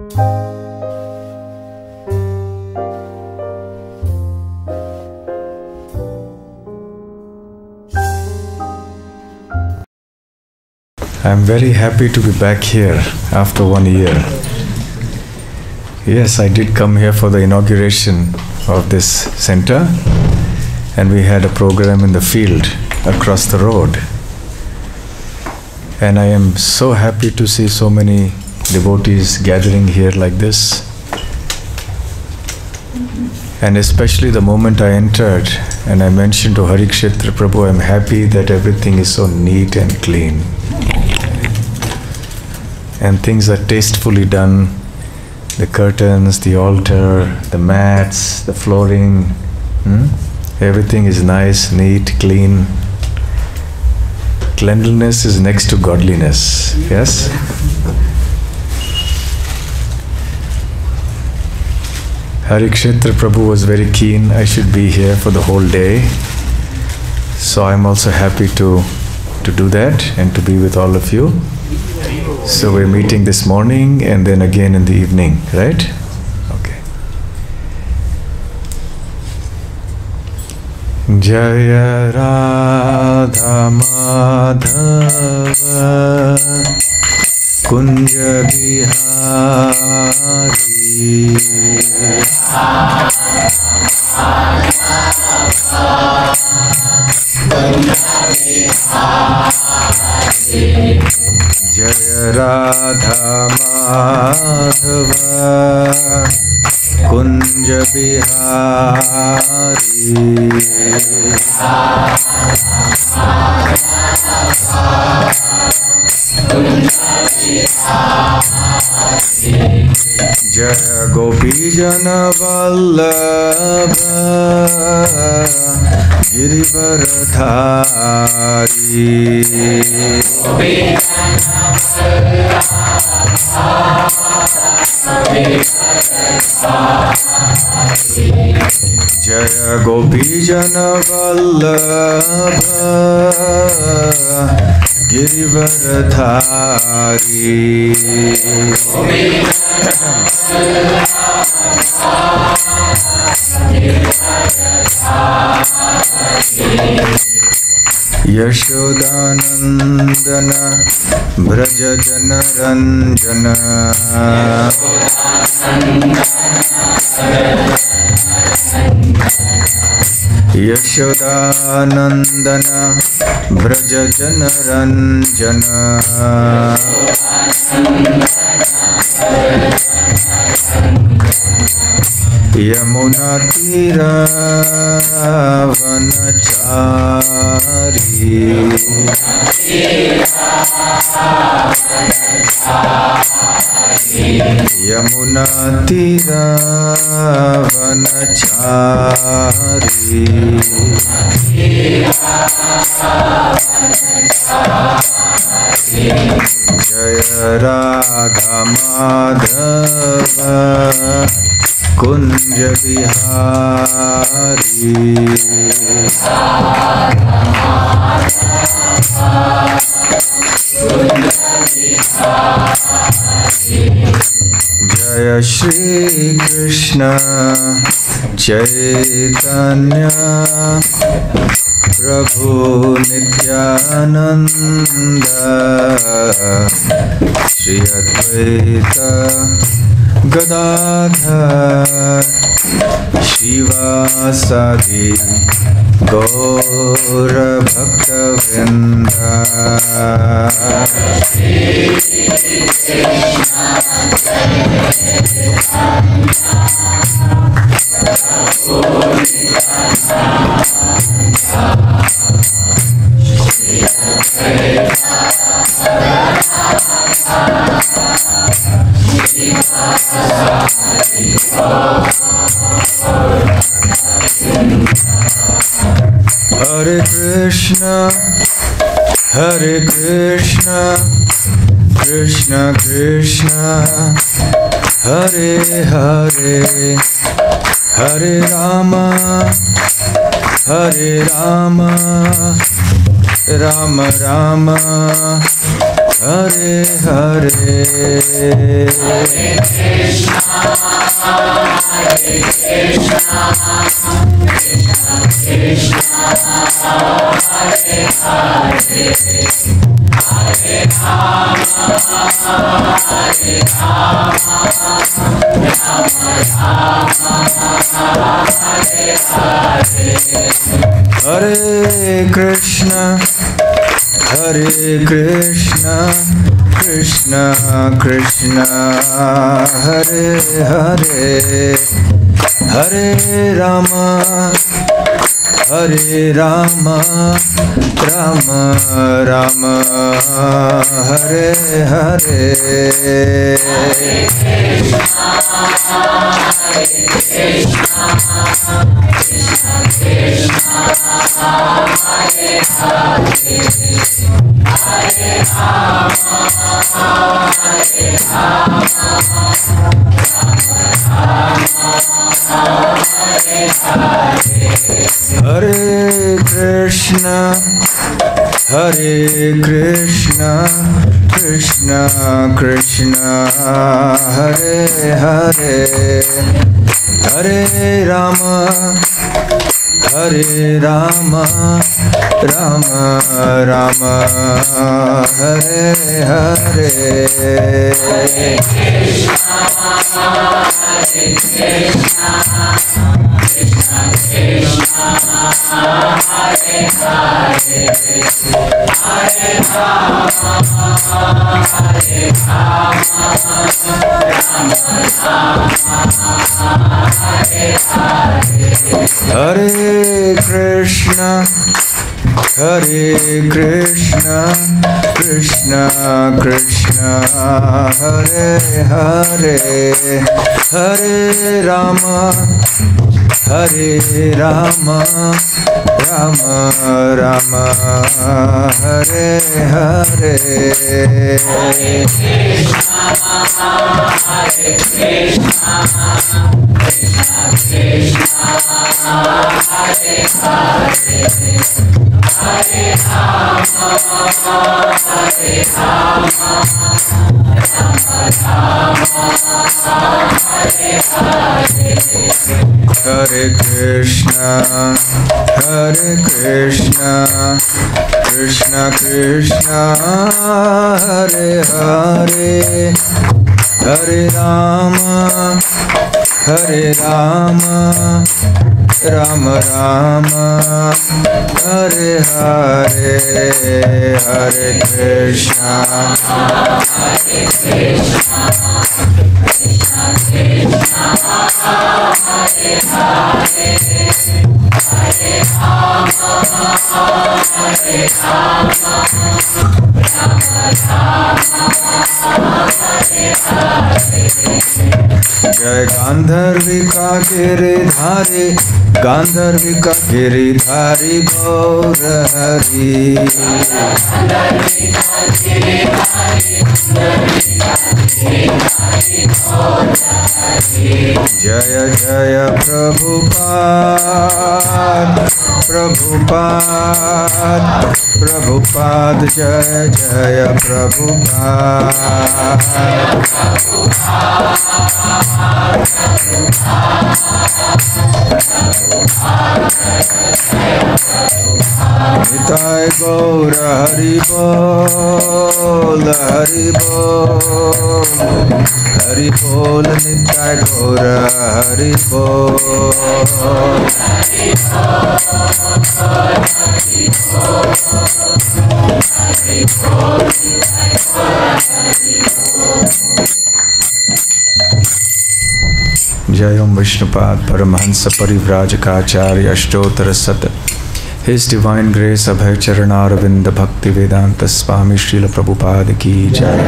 I'm very happy to be back here after 1 year. Yes, I did come here for the inauguration of this center, and we had a program in the field across the road. And I am so happy to see so many devotees gathering here like this. And especially the moment I entered and I mentioned to Harikshetra Prabhu, I'm happy that everything is so neat and clean. And things are tastefully done. The curtains, the altar, the mats, the flooring, everything is nice, neat, clean. Cleanliness is next to godliness, yes? Harikshetra Prabhu was very keen I should be here for the whole day. So I'm also happy to do that and to be with all of you. So we're meeting this morning and then again in the evening, right? Okay. Jaya Radha Madhava Kunja Bihari Jaya Radha Madhava Kunja Bihari Jaya Gopi Jana Vallabha Girivaradhari Jaya Gopi Jana Vallabha Girivaradhari Yashodanandana Braja Jana Ranjana Yashodanandana Braja Jana Ranjana Yamuna Tira Vanachari Yamuna Tira Vanachari Jaya Radha Madhava Kunja Bihari Jaya Shri Krishna Chaitanya Prabhu Nityananda Shri Advaita Gadadhar Shivasadi Gaura Bhakta Vrinda Hare Krishna, Hare Krishna, Krishna Krishna, Hare Hare, Hare Rama, Hare Rama, Rama Rama, Hare Hare, Hare Krishna, Hare Krishna, Krishna Krishna, Hare Hare, Hare Rama, Hare Rama, Rama Rama, Hare Hare, Hare Krishna, Hare Krishna, Krishna Krishna, Hare Hare, Hare Rama, Hare Rama, Rama Rama, Hare Hare, Hare Krishna, Hare Krishna, Krishna Krishna, Hare Hare, Hare Rama, Hare Rama, Rama Rama, Hare Hare, Hare Krishna, Hare Krishna, Krishna Krishna, Hare Hare, Hare Rama, Hare Rama, Rama Rama, Hare Hare, Hare Krishna, Hare Krishna, Krishna Krishna, Hare Hare, Hare Rama, Hare Rama, Rama Rama, Hare Hare, Hare Krishna, Hare Krishna, Krishna Krishna, Hare Hare, Hare Rama, Hare Rama, Rama Rama, Hare Hare, Hare Krishna, Hare Krishna, Krishna Krishna, Hare Hare, Hare Rama, Hare Rama, Rama Rama, Hare Hare, Hare Krishna, Hare Krishna, Krishna Krishna, Hare Hare, Hare Rama, Hare Rama, Rama Rama, Hare Hare, Hare Krishna, Hare Krishna, Krishna Krishna, Hare Hare, Hare Rama, Hare Rama, Rama Rama, Hare Hare, Jai Gandharvika Giridhari, Gandharvika Giridhari Gaur Hari, Gandharvika Giridhari, Gandharvika Giridhari Gaur Hari, Jaya Jaya Prabhupada, Prabhupada, Prabhupada, Jaya Jaya Prabhupada, Nitai Gaura Hari Bol, Hari Bol, Hari Bol, Nitai Gaura Hari Bol, Hari Bol, Hari Bol, Hari Bol, Nitai Gaura Hari Bol. Jayam Vishnupad Paramahansa Parivrajakaacharya Ashtottara Sat. His Divine Grace Abhay Charanaravinda Bhakti Vedanta Swami Srila Prabhupada Ki Jai.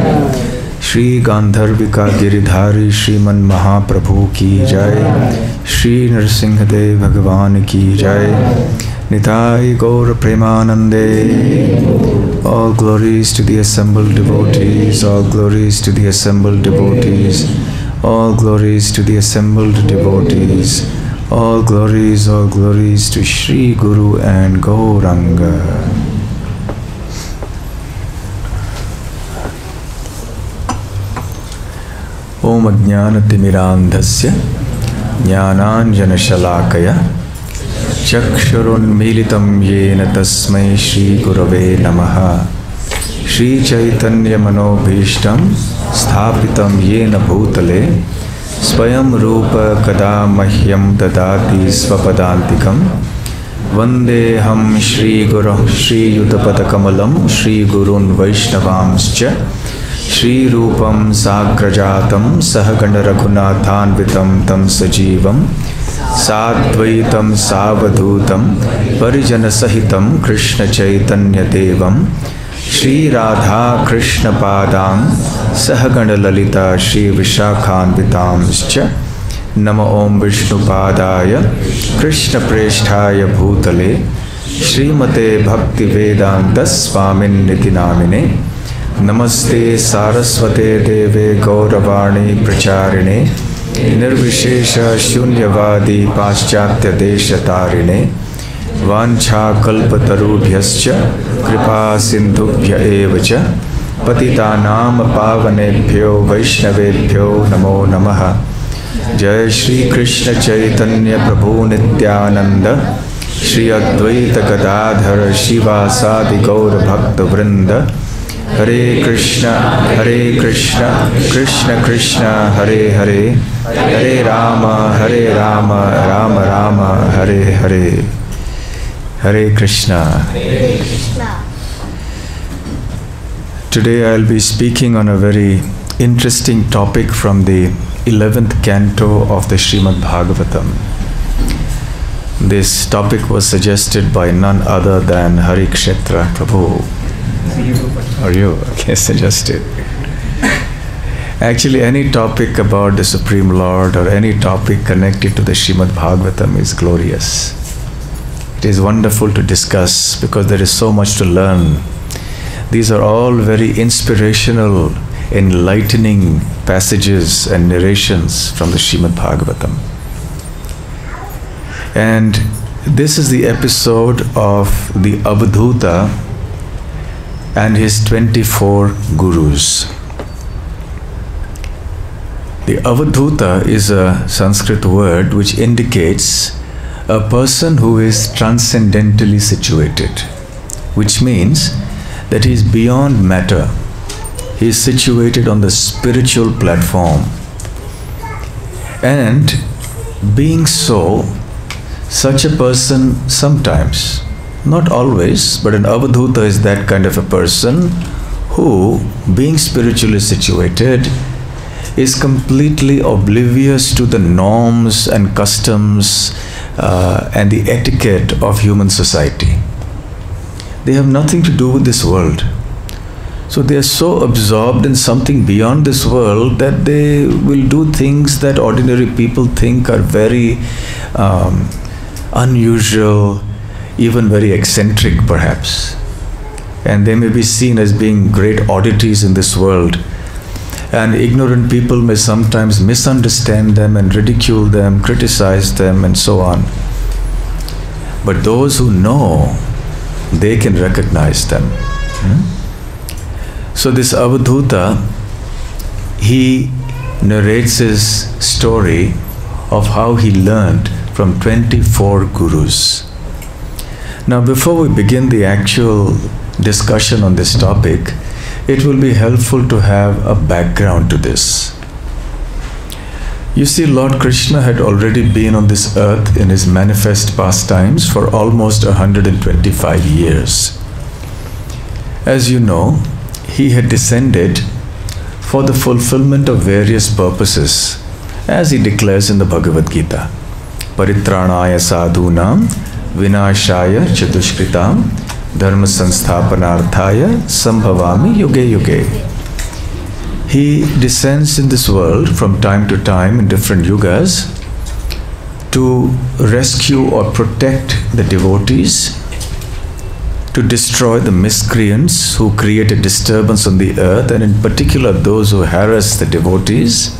Shri Gandharvika Giridhari Shriman Mahaprabhu Ki Jai. Shri Nrsimhadev Bhagavan Ki Jai. Nitai Gaur Premanande. All glories to the assembled devotees. All glories to the assembled devotees. All glories to the assembled devotees. All glories to Shri Guru and Gauranga. Om Ajnanatimirandhasya Jnananjanashalakaya Chakshurunmilitam Yena Tasmai Shri Gurave Namaha Shri Chaitanya Manobhishtam Sthapitam Yena Bhutale Swayam Rupa Kada Mahyam Dadati Svapadantikam Vandeham Shri Guru Shri Yudapadakamalam Shri Gurun Vaishnavamscha Shri Rupam Sagrajatam Sahagana Raghunathanvitam Tam Sajivam Sadvaitam Savadhutam Parijana Sahitam Krishna Chaitanya Devam Shri Radha Krishna Padam Sahagana Lalita Shri Vishakhanvitamscha Nama Om Vishnu Padaya Krishna Presthaya Bhutale Srimate Bhakti Vedanta Swamin Niti Namine Namaste Saraswate Deve Gauravani Pracharine Nirvishesha Shunyavadi Paschatya Deshatarine Vancha Kalpatarubhyascha Kripa Sindhubhya Evacha Patitanam Pavanebhyo Vaishnavebhyo Namo Namaha Jai Shri Krishna Chaitanya Prabhu Nityananda Shri Advaita Gadadhara Shivasadi Gaura Bhakta Vrinda Hare Krishna, Krishna Krishna, Hare Hare, Hare Rama, Rama Rama, Hare Hare. Hare Krishna. Today I will be speaking on a very interesting topic from the 11th canto of the Srimad Bhagavatam. This topic was suggested by none other than Hari Kshetra Prabhu. Or you, okay, suggested. Actually, any topic about the Supreme Lord or any topic connected to the Srimad Bhagavatam is glorious. It is wonderful to discuss because there is so much to learn. These are all very inspirational, enlightening passages and narrations from the Srimad Bhagavatam. And this is the episode of the Avadhuta and his 24 gurus. The Avadhuta is a Sanskrit word which indicates a person who is transcendentally situated, which means that he is beyond matter. He is situated on the spiritual platform. And being so, such a person sometimes, not always, but an Avadhuta is that kind of a person who, being spiritually situated, is completely oblivious to the norms and customs and the etiquette of human society. They have nothing to do with this world. So they are so absorbed in something beyond this world that they will do things that ordinary people think are very unusual, even very eccentric perhaps. And they may be seen as being great oddities in this world. And ignorant people may sometimes misunderstand them and ridicule them, criticize them and so on. But those who know, they can recognize them. So this Avadhuta, he narrates his story of how he learned from 24 gurus. Now, before we begin the actual discussion on this topic, it will be helpful to have a background to this. You see, Lord Krishna had already been on this earth in his manifest pastimes for almost 125 years. As you know, he had descended for the fulfillment of various purposes, as he declares in the Bhagavad Gita. Paritranaya sadhunam vinashaya chadushkritam dharma sansthapanarthaya sambhavami yuge yuge. He descends in this world from time to time in different yugas to rescue or protect the devotees, to destroy the miscreants who create a disturbance on the earth, and in particular those who harass the devotees,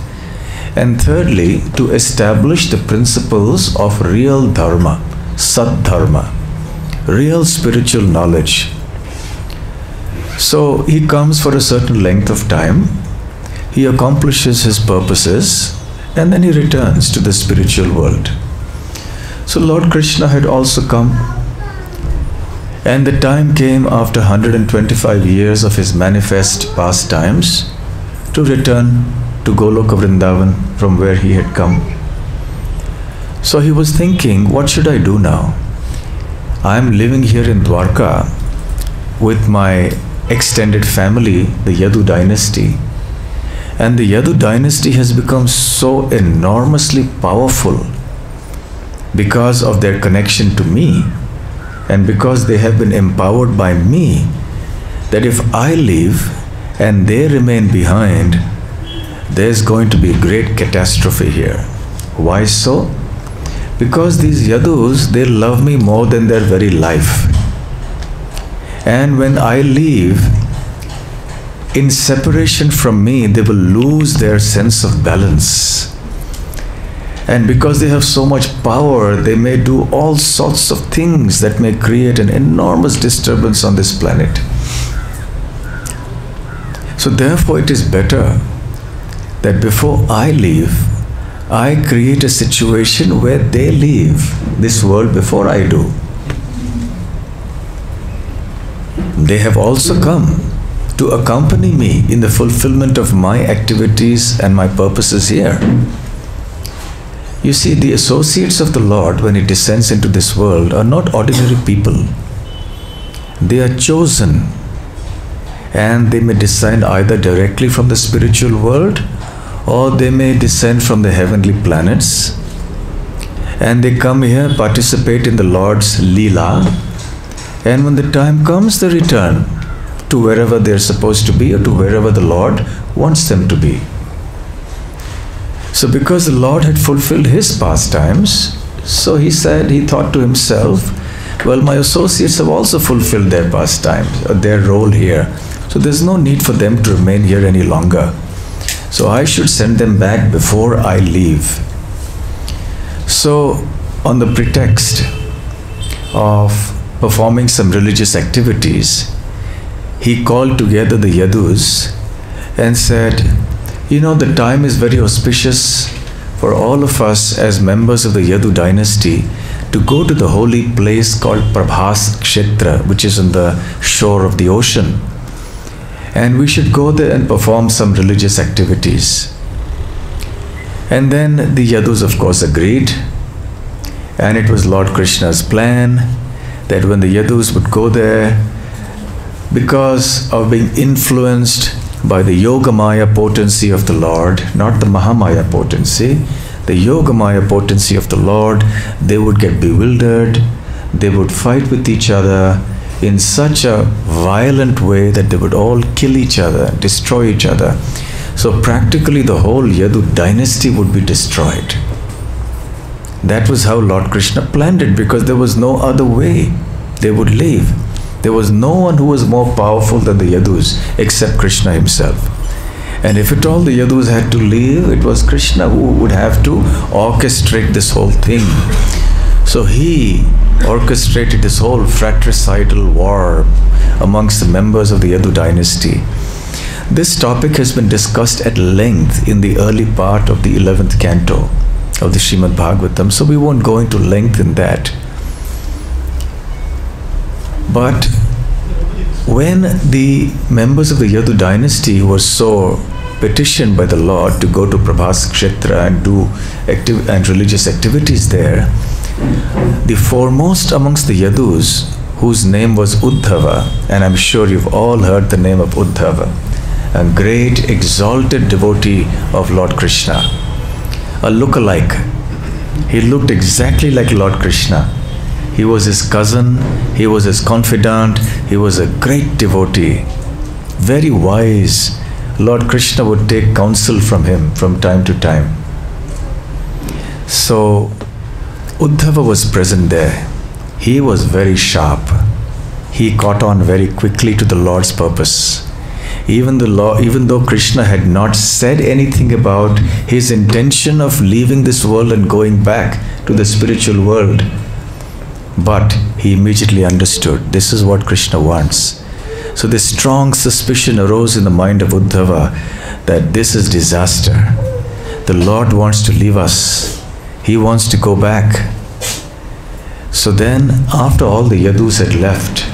and thirdly, to establish the principles of real dharma, Sad-dharma, real spiritual knowledge. So he comes for a certain length of time, he accomplishes his purposes, and then he returns to the spiritual world. So Lord Krishna had also come, and the time came after 125 years of his manifest pastimes to return to Goloka Vrindavan from where he had come. So he was thinking, what should I do now? I am living here in Dwarka with my extended family, the Yadu dynasty. And the Yadu dynasty has become so enormously powerful because of their connection to me and because they have been empowered by me, that if I leave and they remain behind, there's going to be a great catastrophe here. Why so? Because these Yadus, they love me more than their very life. And when I leave, in separation from me, they will lose their sense of balance. And because they have so much power, they may do all sorts of things that may create an enormous disturbance on this planet. So therefore, it is better that before I leave, I create a situation where they leave this world before I do. They have also come to accompany me in the fulfillment of my activities and my purposes here. You see, the associates of the Lord, when He descends into this world, are not ordinary people. They are chosen, and they may descend either directly from the spiritual world, or they may descend from the heavenly planets, and they come here, participate in the Lord's Leela, and when the time comes, they return to wherever they are supposed to be, or to wherever the Lord wants them to be. So because the Lord had fulfilled His pastimes, so He thought to Himself, well, my associates have also fulfilled their pastimes, or their role here. So there's no need for them to remain here any longer. So I should send them back before I leave. So on the pretext of performing some religious activities, he called together the Yadus and said, you know, the time is very auspicious for all of us as members of the Yadu dynasty to go to the holy place called Prabhas Kshetra, which is on the shore of the ocean. And we should go there and perform some religious activities. And then the Yadus, of course, agreed. And it was Lord Krishna's plan that when the Yadus would go there, because of being influenced by the Yogamaya potency of the Lord, not the Mahamaya potency, the Yogamaya potency of the Lord, they would get bewildered, they would fight with each other in such a violent way that they would all kill each other, destroy each other. So practically the whole Yadu dynasty would be destroyed. That was how Lord Krishna planned it, because there was no other way. They would leave. There was no one who was more powerful than the Yadus except Krishna himself. And if at all the Yadus had to leave, it was Krishna who would have to orchestrate this whole thing. So he orchestrated this whole fratricidal war amongst the members of the Yadu dynasty. This topic has been discussed at length in the early part of the 11th canto of the Srimad Bhagavatam, so we won't go into length in that. But when the members of the Yadu dynasty were so petitioned by the Lord to go to Prabhas Kshetra and do religious activities there, the foremost amongst the Yadus, whose name was Uddhava, and I'm sure you've all heard the name of Uddhava, a great exalted devotee of Lord Krishna, a look-alike. He looked exactly like Lord Krishna. He was his cousin, he was his confidant, he was a great devotee, very wise. Lord Krishna would take counsel from him from time to time. So Uddhava was present there. He was very sharp. He caught on very quickly to the Lord's purpose. Even though Krishna had not said anything about his intention of leaving this world and going back to the spiritual world, but he immediately understood this is what Krishna wants. So this strong suspicion arose in the mind of Uddhava that this is disaster. The Lord wants to leave us. He wants to go back. So then, after all the Yadus had left,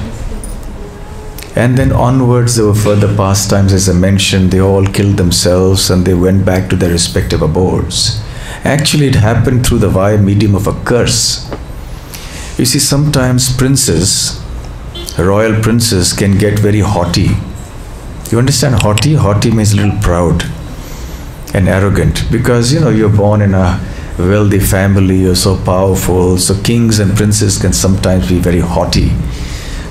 and then onwards there were further pastimes, as I mentioned. They all killed themselves and they went back to their respective abodes. Actually, it happened through the via medium of a curse. You see, sometimes princes, royal princes, can get very haughty. You understand haughty? Haughty means a little proud and arrogant, because you're born in a wealthy family, you're so powerful, so kings and princes can sometimes be very haughty.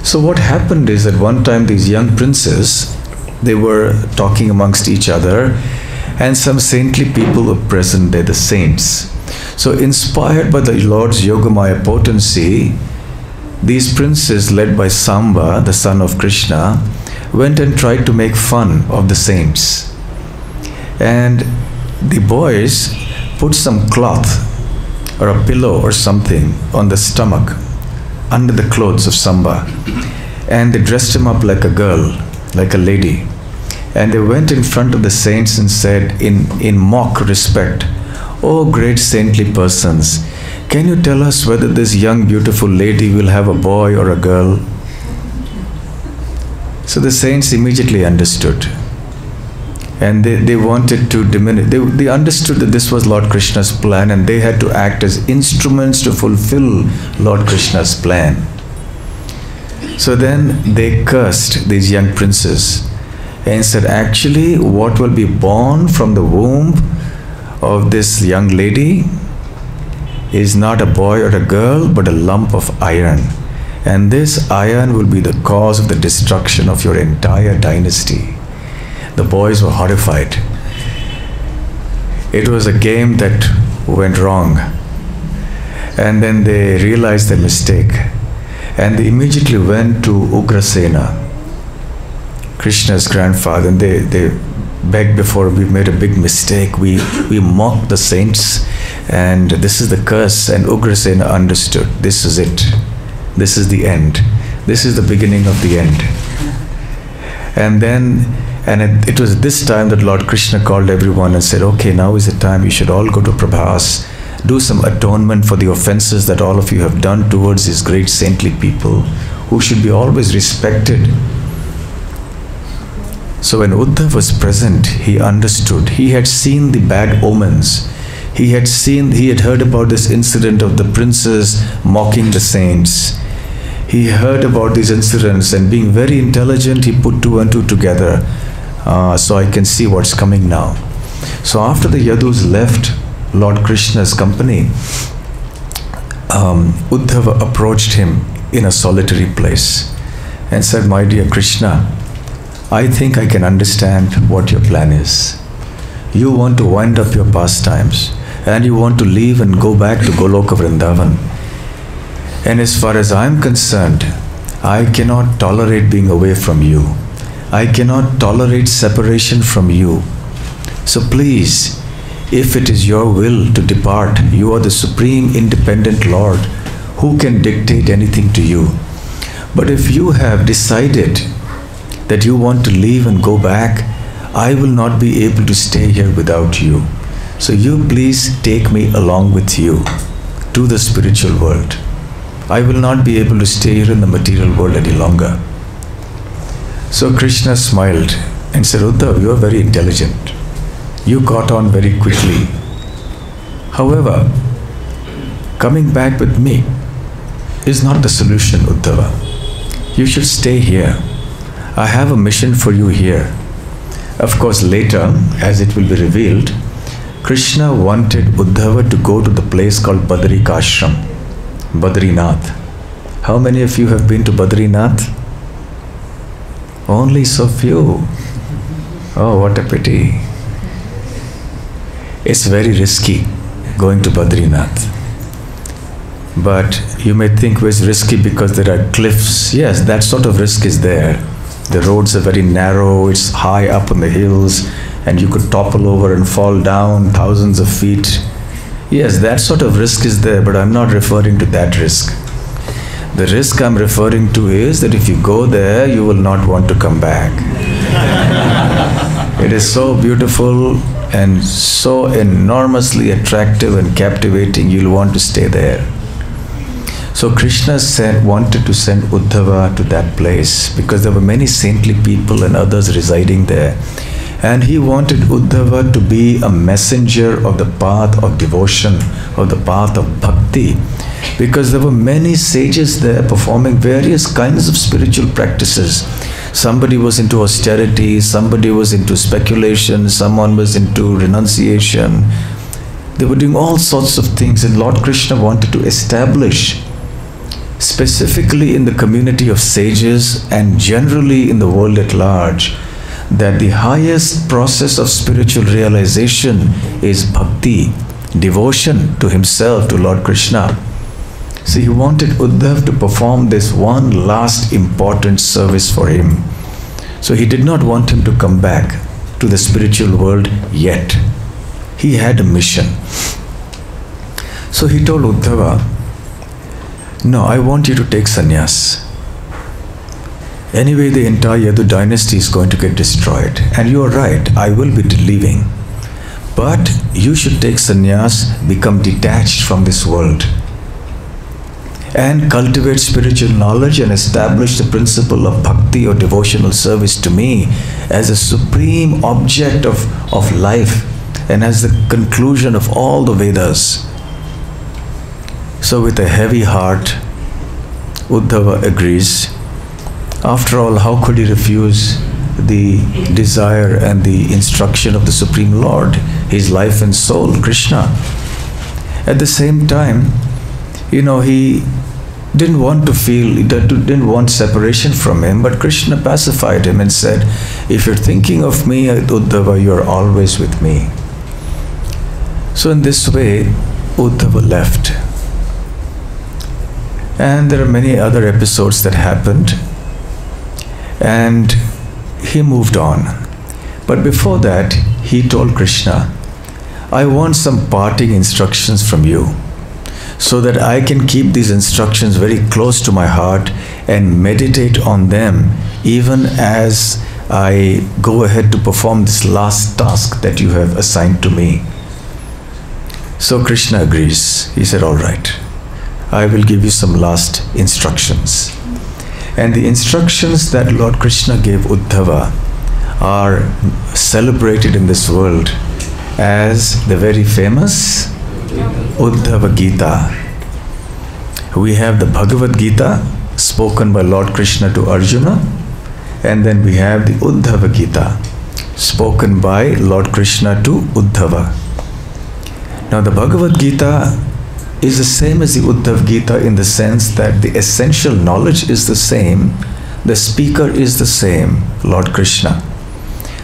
So what happened is that one time these young princes, they were talking amongst each other, and some saintly people were present there, the saints. So inspired by the Lord's Yogamaya potency, these princes, led by Samba, the son of Krishna, went and tried to make fun of the saints. And the boys put some cloth or a pillow or something on the stomach under the clothes of Samba, and they dressed him up like a girl, like a lady, and they went in front of the saints and said in mock respect, "Oh great saintly persons, can you tell us whether this young beautiful lady will have a boy or a girl?" So the saints immediately understood, and they wanted to diminish. They understood that this was Lord Krishna's plan, and they had to act as instruments to fulfill Lord Krishna's plan. So then they cursed these young princes and said, actually, what will be born from the womb of this young lady is not a boy or a girl, but a lump of iron. And this iron will be the cause of the destruction of your entire dynasty. The boys were horrified. It was a game that went wrong. And then they realized their mistake. And they immediately went to Ugrasena, Krishna's grandfather, and they begged before, we made a big mistake. We mocked the saints, and this is the curse. And Ugrasena understood. This is it. This is the end. This is the beginning of the end. And then it was this time that Lord Krishna called everyone and said, okay, now is the time. You should all go to Prabhas, do some atonement for the offenses that all of you have done towards these great saintly people who should be always respected. So when Uddhava was present, he understood. He had seen the bad omens. He had heard about this incident of the princes mocking the saints. He heard about these incidents, and being very intelligent, he put two and two together. So I can see what's coming now. So after the Yadus left Lord Krishna's company, Uddhava approached him in a solitary place and said, my dear Krishna, I think I can understand what your plan is. You want to wind up your pastimes, and you want to leave and go back to Goloka Vrindavan. And as far as I'm concerned, I cannot tolerate being away from you. I cannot tolerate separation from you. So please, if it is your will to depart, you are the supreme independent Lord who can dictate anything to you. But if you have decided that you want to leave and go back, I will not be able to stay here without you. So you please take me along with you to the spiritual world. I will not be able to stay here in the material world any longer. So Krishna smiled and said, Uddhava, you are very intelligent. You caught on very quickly. However, coming back with me is not the solution, Uddhava. You should stay here. I have a mission for you here. Of course, later, as it will be revealed, Krishna wanted Uddhava to go to the place called Badrikashram, Badrinath. How many of you have been to Badrinath? Only so few. Oh, what a pity. It's very risky going to Badrinath. But you may think it's risky because there are cliffs. Yes, that sort of risk is there. The roads are very narrow, it's high up on the hills, and you could topple over and fall down thousands of feet. Yes, that sort of risk is there, but I'm not referring to that risk. The risk I'm referring to is that if you go there, you will not want to come back. It is so beautiful and so enormously attractive and captivating, you'll want to stay there. So Krishna wanted to send Uddhava to that place because there were many saintly people and others residing there. And he wanted Uddhava to be a messenger of the path of devotion, of the path of bhakti, because there were many sages there performing various kinds of spiritual practices. Somebody was into austerity, somebody was into speculation, someone was into renunciation. They were doing all sorts of things, and Lord Krishna wanted to establish, specifically in the community of sages and generally in the world at large, that the highest process of spiritual realization is bhakti, devotion to himself, to Lord Krishna. So he wanted Uddhava to perform this one last important service for him. So he did not want him to come back to the spiritual world yet. He had a mission. So he told Uddhava, no, I want you to take sannyas. Anyway, the entire Yadu dynasty is going to get destroyed. And you are right, I will be leaving. But you should take sannyas, become detached from this world, and cultivate spiritual knowledge and establish the principle of bhakti or devotional service to me as a supreme object of life and as the conclusion of all the Vedas. So with a heavy heart, Uddhava agrees. After all, how could he refuse the desire and the instruction of the Supreme Lord, his life and soul, Krishna? At the same time, he didn't want to feel, he didn't want separation from him, but Krishna pacified him and said, if you're thinking of me, Uddhava, you're always with me. So in this way, Uddhava left. And there are many other episodes that happened, and he moved on. But before that, he told Krishna, I want some parting instructions from you, so that I can keep these instructions very close to my heart and meditate on them even as I go ahead to perform this last task that you have assigned to me. So Krishna agrees. He said, all right, I will give you some last instructions. And the instructions that Lord Krishna gave Uddhava are celebrated in this world as the very famous Uddhava Gita. We have the Bhagavad Gita spoken by Lord Krishna to Arjuna, and then we have the Uddhava Gita spoken by Lord Krishna to Uddhava. Now the Bhagavad Gita is the same as the Uddhava Gita in the sense that the essential knowledge is the same, the speaker is the same, Lord Krishna.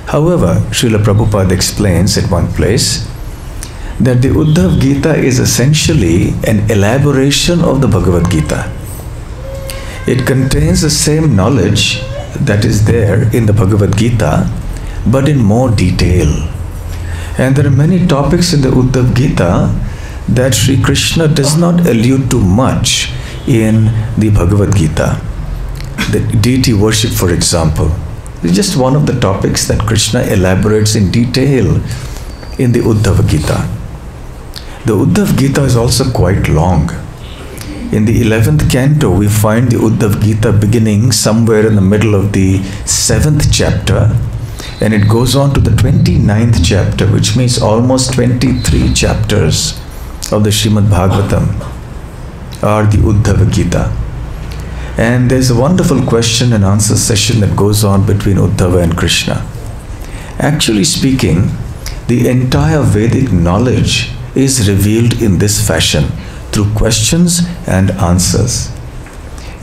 However, Srila Prabhupada explains at one place that the Uddhava Gita is essentially an elaboration of the Bhagavad Gita. It contains the same knowledge that is there in the Bhagavad Gita, but in more detail. And there are many topics in the Uddhava Gita that Sri Krishna does not allude to much in the Bhagavad Gita. The deity worship, for example, is just one of the topics that Krishna elaborates in detail in the Uddhava Gita. The Uddhava Gita is also quite long. In the 11th canto, we find the Uddhava Gita beginning somewhere in the middle of the 7th chapter, and it goes on to the 29th chapter, which means almost 23 chapters of the Srimad Bhagavatam are the Uddhava Gita. And there's a wonderful question and answer session that goes on between Uddhava and Krishna. Actually speaking, the entire Vedic knowledge is revealed in this fashion, through questions and answers.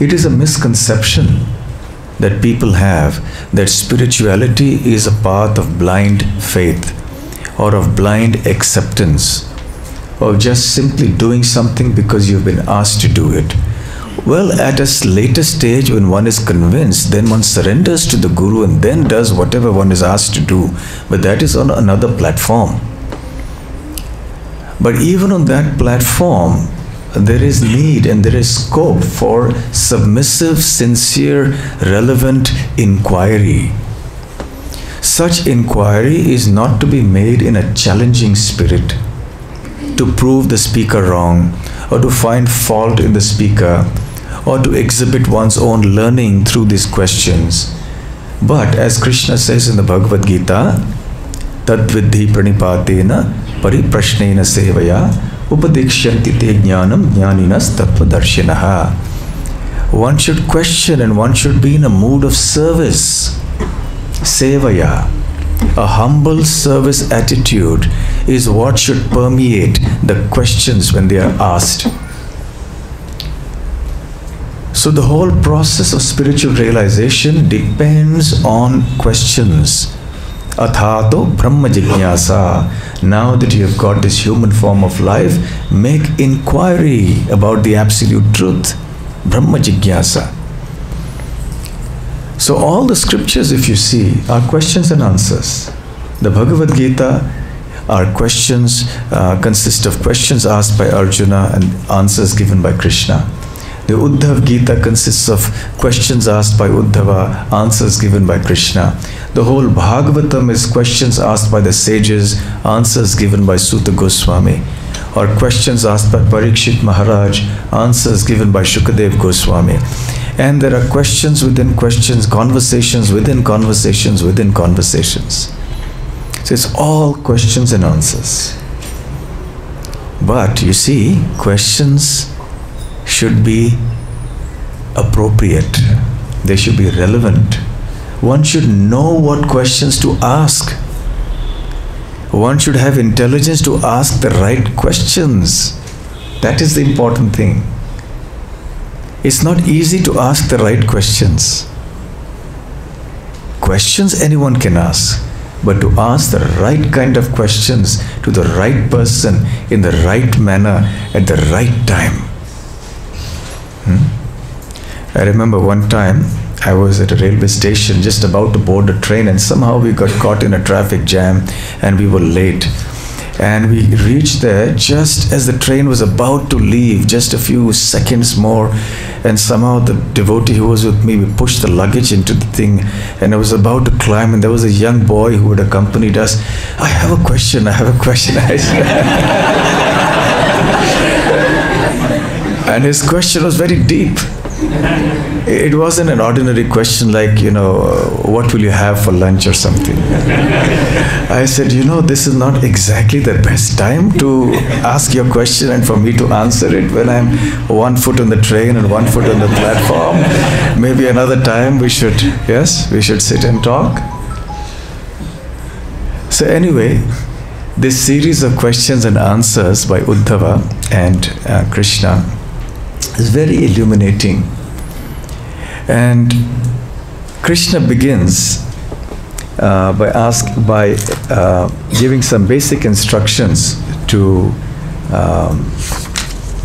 It is a misconception that people have that spirituality is a path of blind faith or of blind acceptance, or just simply doing something because you've been asked to do it. Well, at a later stage, when one is convinced, then one surrenders to the Guru and then does whatever one is asked to do. But that is on another platform. But even on that platform, there is need and there is scope for submissive, sincere, relevant inquiry. such inquiry is not to be made in a challenging spirit, to prove the speaker wrong, or to find fault in the speaker, or to exhibit one's own learning through these questions. But as Krishna says in the Bhagavad Gita, Tadvidhi pranipatena pariprashnena sevaya upadikshyanti te jnanam jnaninas tattvadarshinaha. One should question and one should be in a mood of service. Sevaya, a humble service attitude, is what should permeate the questions when they are asked. So the whole process of spiritual realization depends on questions. Avadhut Brahma jignasa. Now that you have got this human form of life, make inquiry about the absolute truth. Brahma jignasa. So all the scriptures, if you see, are questions and answers. The Bhagavad Gita are questions, consist of questions asked by Arjuna and answers given by Krishna. The Uddhava Gita consists of questions asked by Uddhava, answers given by Krishna. The whole Bhagavatam is questions asked by the sages, answers given by Suta Goswami. Or questions asked by Parikshit Maharaj, answers given by Shukadev Goswami. And there are questions within questions, conversations within conversations within conversations. So it's all questions and answers. But you see, questions should be appropriate. They should be relevant. One should know what questions to ask. One should have intelligence to ask the right questions. That is the important thing. It's not easy to ask the right questions. Questions anyone can ask, but to ask the right kind of questions to the right person in the right manner at the right time. I remember one time I was at a railway station just about to board a train, and somehow we got caught in a traffic jam and we were late. And we reached there just as the train was about to leave, just a few seconds more, and somehow the devotee who was with me, we pushed the luggage into the thing, and I was about to climb, and there was a young boy who had accompanied us. I have a question. I said. And his question was very deep. It wasn't an ordinary question like, what will you have for lunch or something. I said, this is not exactly the best time to ask your question and for me to answer it when I'm 1 foot on the train and 1 foot on the platform. Maybe another time we should sit and talk. So anyway, this series of questions and answers by Uddhava and Krishna is very illuminating. And Krishna begins by giving some basic instructions to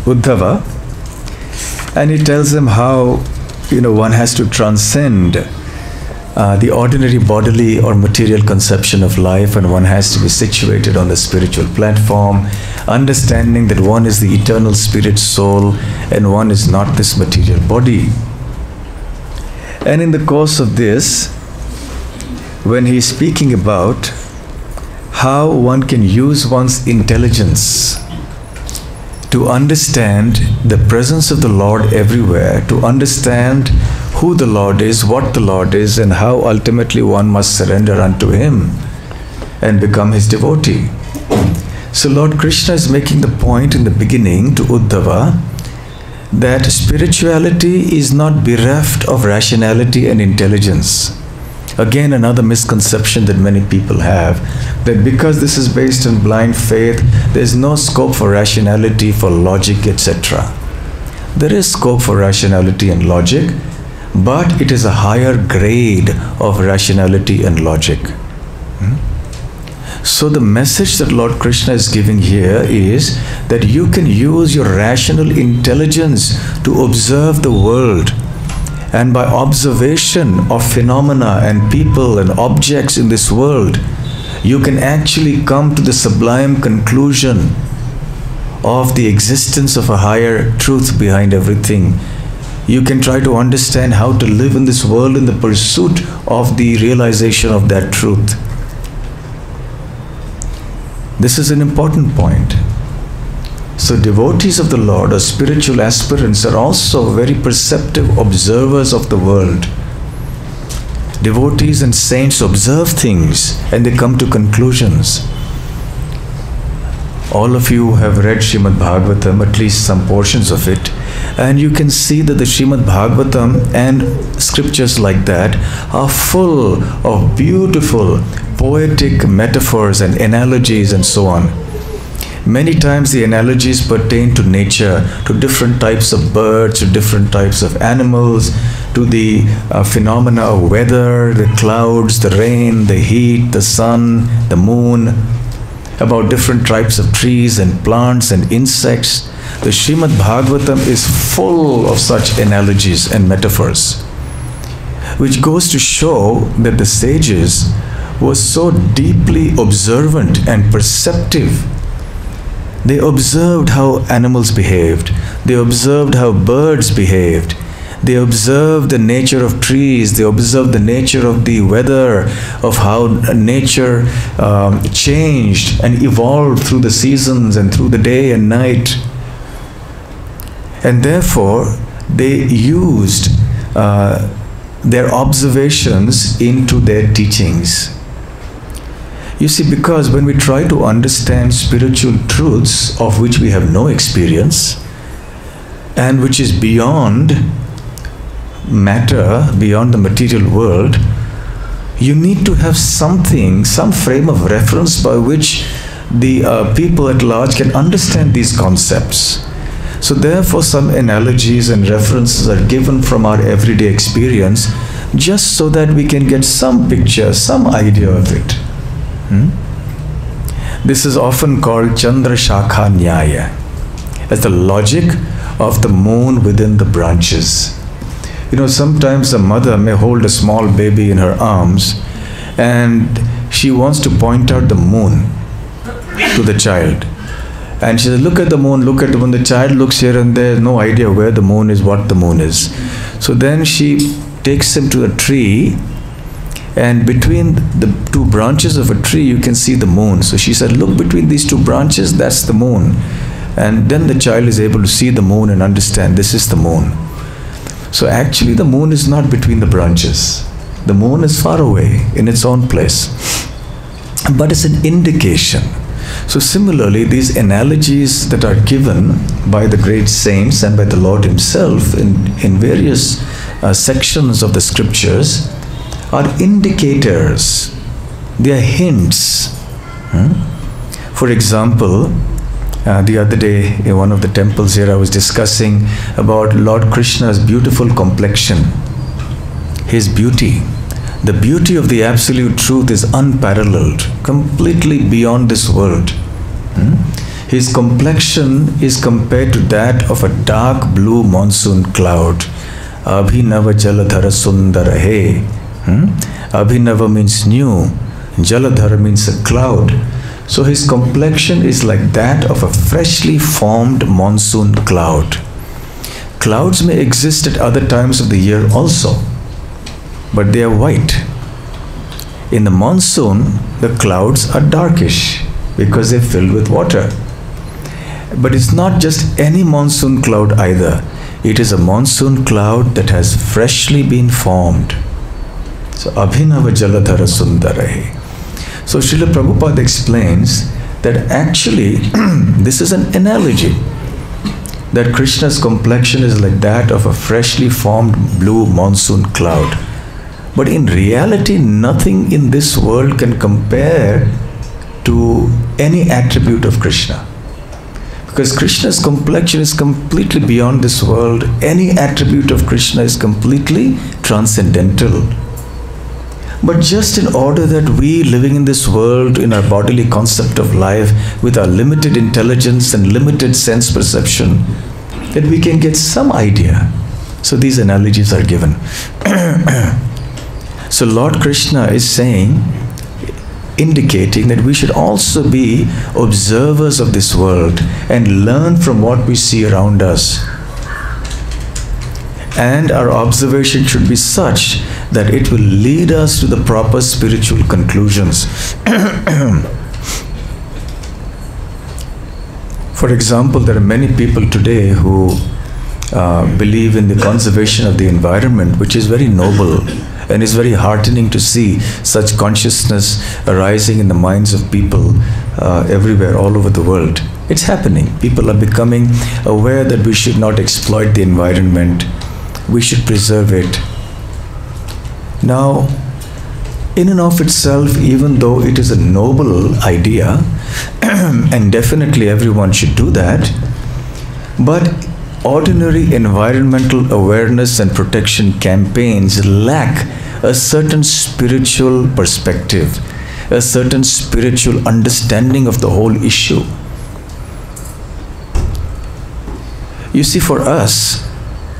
Uddhava, and he tells him how one has to transcend the ordinary bodily or material conception of life, and one has to be situated on the spiritual platform, understanding that one is the eternal spirit soul and one is not this material body. And in the course of this, when he is speaking about how one can use one's intelligence to understand the presence of the Lord everywhere, to understand who the Lord is, what the Lord is, and how ultimately one must surrender unto Him and become His devotee. So Lord Krishna is making the point in the beginning to Uddhava that spirituality is not bereft of rationality and intelligence. Again, another misconception that many people have, that because this is based on blind faith, there is no scope for rationality, for logic, etc. There is scope for rationality and logic, but it is a higher grade of rationality and logic. So the message that Lord Krishna is giving here is that you can use your rational intelligence to observe the world, and by observation of phenomena and people and objects in this world, you can actually come to the sublime conclusion of the existence of a higher truth behind everything. you can try to understand how to live in this world in the pursuit of the realization of that truth. This is an important point. So devotees of the Lord or spiritual aspirants are also very perceptive observers of the world. Devotees and saints observe things and they come to conclusions. All of you have read Srimad Bhagavatam, at least some portions of it, and you can see that the Srimad Bhagavatam and scriptures like that are full of beautiful poetic metaphors and analogies and so on. Many times the analogies pertain to nature, to different types of birds, to different types of animals, to the phenomena of weather, the clouds, the rain, the heat, the sun, the moon, about different types of trees and plants and insects. The Srimad Bhagavatam is full of such analogies and metaphors, which goes to show that the sages were so deeply observant and perceptive. They observed how animals behaved. They observed how birds behaved. They observed the nature of trees. They observed the nature of the weather, of how nature changed and evolved through the seasons and through the day and night. And therefore, they used their observations into their teachings. You see, because when we try to understand spiritual truths of which we have no experience and which is beyond matter, beyond the material world, you need to have something, some frame of reference by which the people at large can understand these concepts. So therefore, some analogies and references are given from our everyday experience just so that we can get some picture, some idea of it. This is often called Chandra Shakha Nyaya, as the logic of the moon within the branches. You know, sometimes a mother may hold a small baby in her arms and she wants to point out the moon to the child. And she says, look at the moon, look at the moon. The child looks here and there, no idea where the moon is, what the moon is. So then she takes him to a tree, and between the two branches of a tree you can see the moon. So she said, look between these two branches, that's the moon. And then the child is able to see the moon and understand this is the moon. So actually the moon is not between the branches. The moon is far away in its own place. But it's an indication. So similarly, these analogies that are given by the great saints and by the Lord Himself in various sections of the scriptures are indicators. They are hints. For example, the other day in one of the temples here I was discussing about Lord Krishna's beautiful complexion, His beauty. The beauty of the absolute truth is unparalleled, completely beyond this world. His complexion is compared to that of a dark blue monsoon cloud. Abhinava jaladhara sundara he. Abhinava means new, jaladhara means a cloud. So his complexion is like that of a freshly formed monsoon cloud. Clouds may exist at other times of the year also, but they are white. In the monsoon, the clouds are darkish because they're filled with water. But it's not just any monsoon cloud either. It is a monsoon cloud that has freshly been formed. So, Abhinava Jaladhara Sundarahe. So, Srila Prabhupada explains that actually this is an analogy. That Krishna's complexion is like that of a freshly formed blue monsoon cloud. But in reality, nothing in this world can compare to any attribute of Krishna. Because Krishna's complexion is completely beyond this world. Any attribute of Krishna is completely transcendental. But just in order that we living in this world, in our bodily concept of life, with our limited intelligence and limited sense perception, that we can get some idea. So these analogies are given. So Lord Krishna is saying, indicating that we should also be observers of this world and learn from what we see around us. And our observation should be such that it will lead us to the proper spiritual conclusions. For example, there are many people today who believe in the conservation of the environment, which is very noble, and it's very heartening to see such consciousness arising in the minds of people everywhere, all over the world. It's happening. People are becoming aware that we should not exploit the environment. We should preserve it. Now, in and of itself, even though it is a noble idea, and definitely everyone should do that, but ordinary environmental awareness and protection campaigns lack a certain spiritual perspective, a certain spiritual understanding of the whole issue. You see, for us,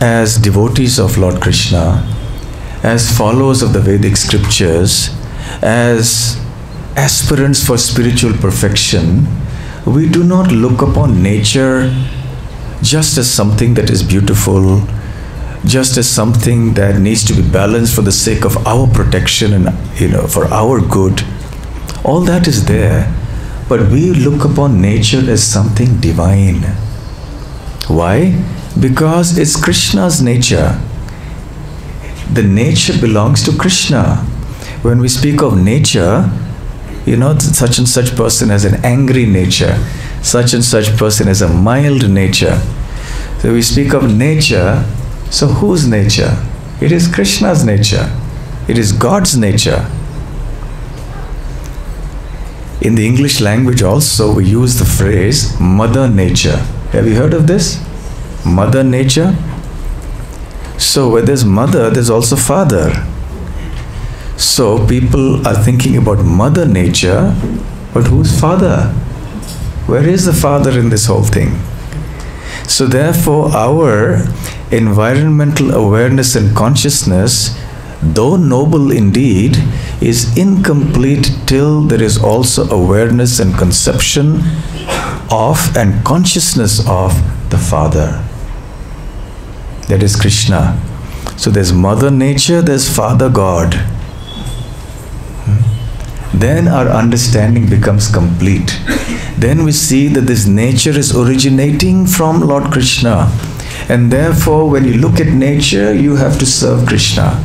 as devotees of Lord Krishna, as followers of the Vedic scriptures, as aspirants for spiritual perfection, we do not look upon nature just as something that is beautiful, just as something that needs to be balanced for the sake of our protection and, for our good. All that is there, but we look upon nature as something divine. Why? Because it's Krishna's nature. The nature belongs to Krishna. When we speak of nature, such and such person has an angry nature, such and such person has a mild nature. So we speak of nature, so whose nature? It is Krishna's nature. It is God's nature. In the English language also, we use the phrase Mother Nature. Have you heard of this? Mother Nature? So where there's mother, there's also father. So people are thinking about Mother Nature, but who's father? Where is the father in this whole thing? So therefore, our environmental awareness and consciousness, though noble indeed, is incomplete till there is also awareness and conception of and consciousness of the Father. That is Krishna. So there's Mother Nature, there's Father God. Then our understanding becomes complete. Then we see that this nature is originating from Lord Krishna. And therefore, when you look at nature, you have to serve Krishna,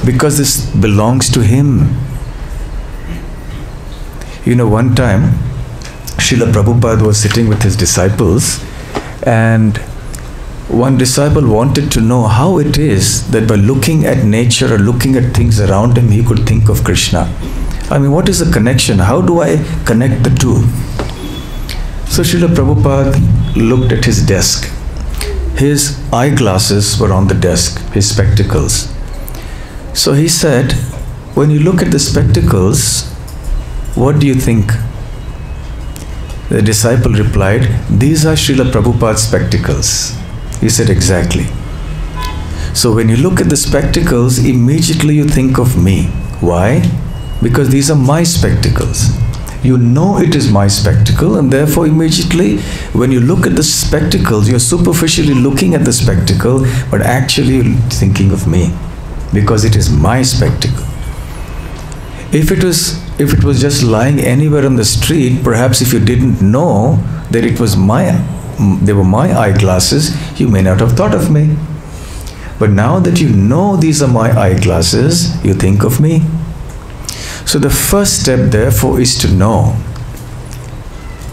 because this belongs to Him. One time, Srila Prabhupada was sitting with his disciples, and one disciple wanted to know how it is that by looking at nature or looking at things around him, he could think of Krishna. What is the connection? How do I connect the two? So Srila Prabhupada looked at his desk. His eyeglasses were on the desk, his spectacles. So he said, when you look at the spectacles, what do you think? The disciple replied, these are Srila Prabhupada's spectacles. He said, exactly. So when you look at the spectacles, immediately you think of me. Why? Because these are my spectacles. You know it is my spectacle, and therefore immediately when you look at the spectacles, you're superficially looking at the spectacle, but actually you're thinking of me, because it is my spectacle. If it was just lying anywhere on the street, perhaps if you didn't know that they were my eyeglasses, you may not have thought of me. But now that you know these are my eyeglasses, you think of me. So the first step, therefore, is to know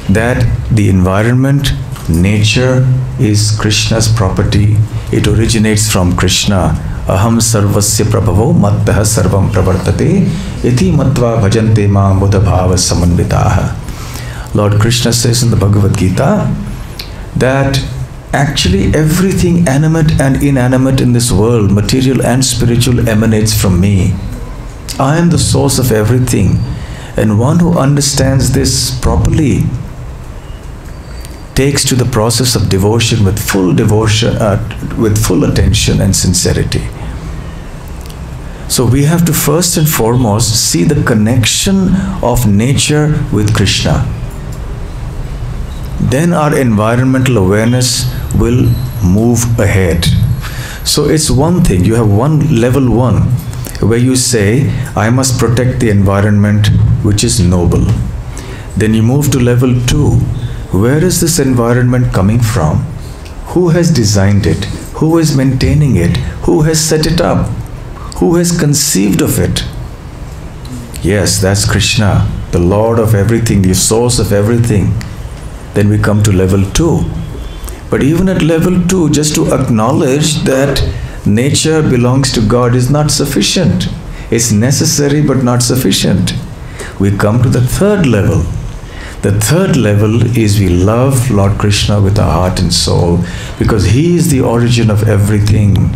that the environment, nature, is Krishna's property. It originates from Krishna. Aham sarvasya prabhavo mattaha sarvam pravartate iti matva bhajante mam buddhabhava samanvitaha. Lord Krishna says in the Bhagavad Gita that actually everything animate and inanimate in this world, material and spiritual, emanates from me. I am the source of everything, and one who understands this properly takes to the process of devotion with full attention and sincerity. So we have to first and foremost see the connection of nature with Krishna. Then our environmental awareness will move ahead. So it's one thing, you have level 1, where you say, I must protect the environment which is noble. Then you move to level 2. Where is this environment coming from? Who has designed it? Who is maintaining it? Who has set it up? Who has conceived of it? Yes, that's Krishna, the Lord of everything, the source of everything. Then we come to level 2. But even at level 2, just to acknowledge that nature belongs to God is not sufficient. It's necessary but not sufficient. We come to the 3rd level. The 3rd level is we love Lord Krishna with our heart and soul because He is the origin of everything.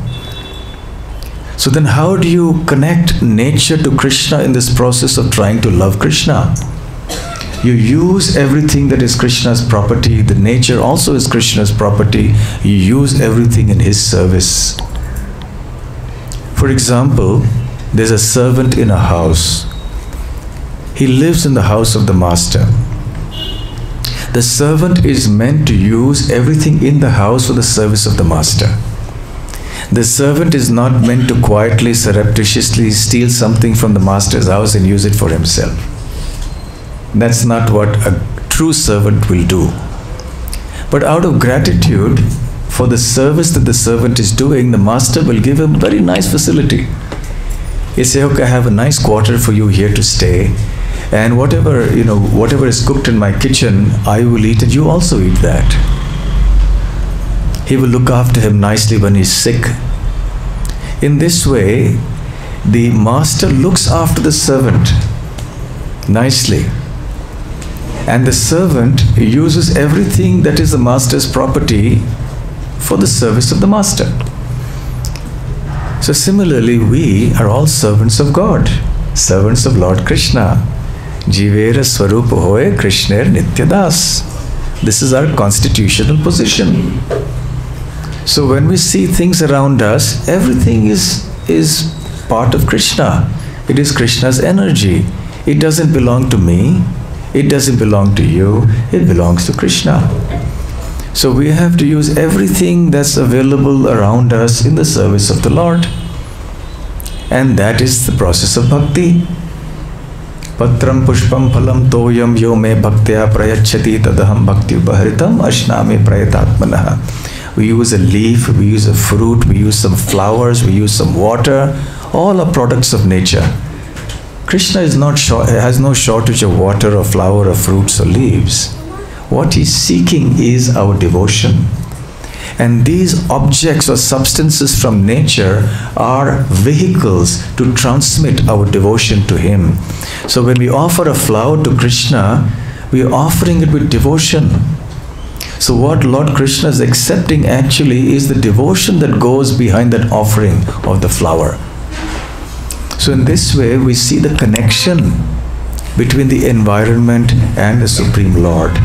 So then how do you connect nature to Krishna in this process of trying to love Krishna? You use everything that is Krishna's property. The nature also is Krishna's property. You use everything in His service. For example, there's a servant in a house. He lives in the house of the master. The servant is meant to use everything in the house for the service of the master. The servant is not meant to quietly, surreptitiously steal something from the master's house and use it for himself. That's not what a true servant will do. But out of gratitude for the service that the servant is doing, the master will give him a very nice facility. He say, okay, I have a nice quarter for you here to stay, and whatever is cooked in my kitchen, I will eat and you also eat that. He will look after him nicely when he's sick. In this way, the master looks after the servant nicely. And the servant uses everything that is the master's property for the service of the master. So similarly, we are all servants of God, servants of Lord Krishna. Jivera Swarupa Hoye Krishner Nityadas. This is our constitutional position. So when we see things around us, everything is part of Krishna. It is Krishna's energy. It doesn't belong to me. It doesn't belong to you. It belongs to Krishna. So we have to use everything that's available around us in the service of the Lord. And that is the process of bhakti. Patram pushpam phalam toyam yo me bhaktya prayachati tadaham bhakti upaharitam ashnami prayatatmanaha. We use a leaf, we use a fruit, we use some flowers, we use some water. All are products of nature. Krishna is has no shortage of water or flower or fruits or leaves. What He's seeking is our devotion. And these objects or substances from nature are vehicles to transmit our devotion to Him. So when we offer a flower to Krishna, we are offering it with devotion. So what Lord Krishna is accepting actually is the devotion that goes behind that offering of the flower. So in this way, we see the connection between the environment and the Supreme Lord.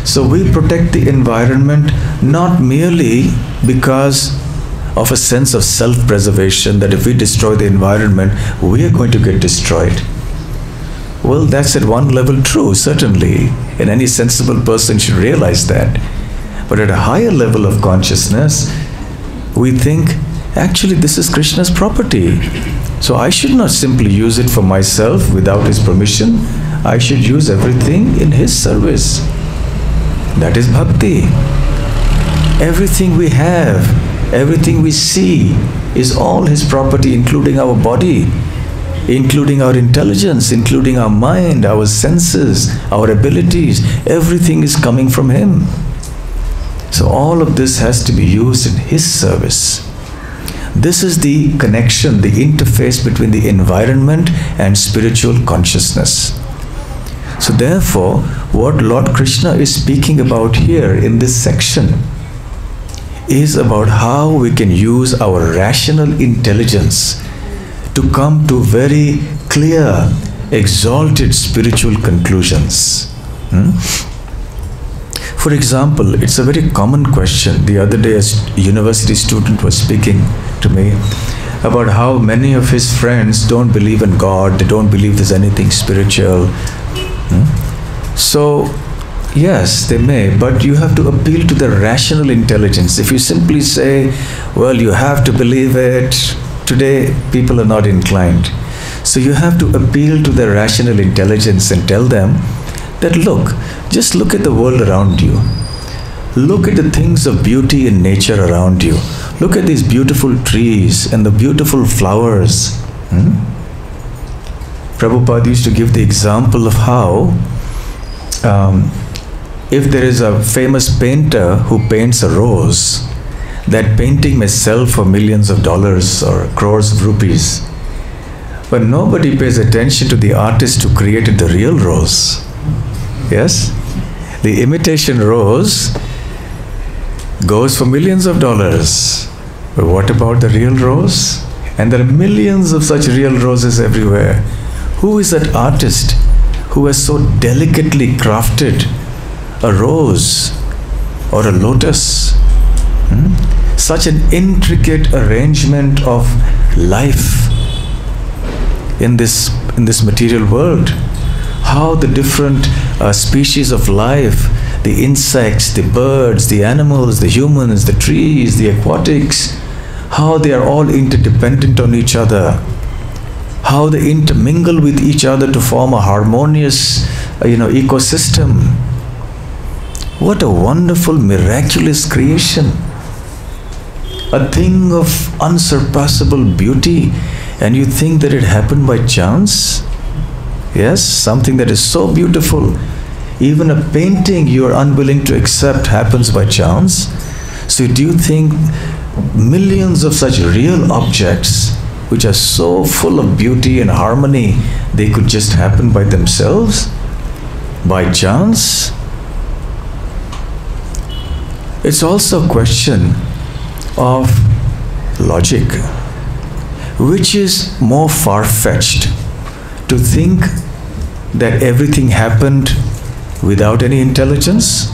So we protect the environment not merely because of a sense of self-preservation, that if we destroy the environment, we are going to get destroyed. Well, that's at one level true, certainly, and any sensible person should realize that. But at a higher level of consciousness, we think, actually this is Krishna's property. So I should not simply use it for myself without His permission. I should use everything in His service. That is bhakti. Everything we have, everything we see is all His property, including our body, including our intelligence, including our mind, our senses, our abilities. Everything is coming from Him. So all of this has to be used in His service. This is the connection, the interface between the environment and spiritual consciousness. So therefore, what Lord Krishna is speaking about here in this section is about how we can use our rational intelligence to come to very clear, exalted spiritual conclusions. For example, it's a very common question. The other day, a university student was speaking to me about how many of his friends don't believe in God, they don't believe there's anything spiritual. So Yes, they may, but you have to appeal to the rational intelligence. If you simply say, well, you have to believe it, today people are not inclined. So you have to appeal to their rational intelligence and tell them that, look, just look at the world around you. Look at the things of beauty in nature around you. Look at these beautiful trees and the beautiful flowers. Prabhupada used to give the example of how if there is a famous painter who paints a rose, that painting may sell for millions of dollars or crores of rupees. But nobody pays attention to the artist who created the real rose. Yes? The imitation rose goes for millions of dollars. But what about the real rose? And there are millions of such real roses everywhere. Who is that artist who has so delicately crafted a rose or a lotus? Such an intricate arrangement of life in this material world. How the different species of life, the insects, the birds, the animals, the humans, the trees, the aquatics, how they are all interdependent on each other, how they intermingle with each other to form a harmonious ecosystem. What a wonderful, miraculous creation. A thing of unsurpassable beauty, and you think that it happened by chance? Yes, something that is so beautiful. Even a painting you are unwilling to accept happens by chance. So do you think millions of such real objects which are so full of beauty and harmony, they could just happen by themselves? By chance? It's also a question of logic. Which is more far-fetched? To think that everything happened without any intelligence,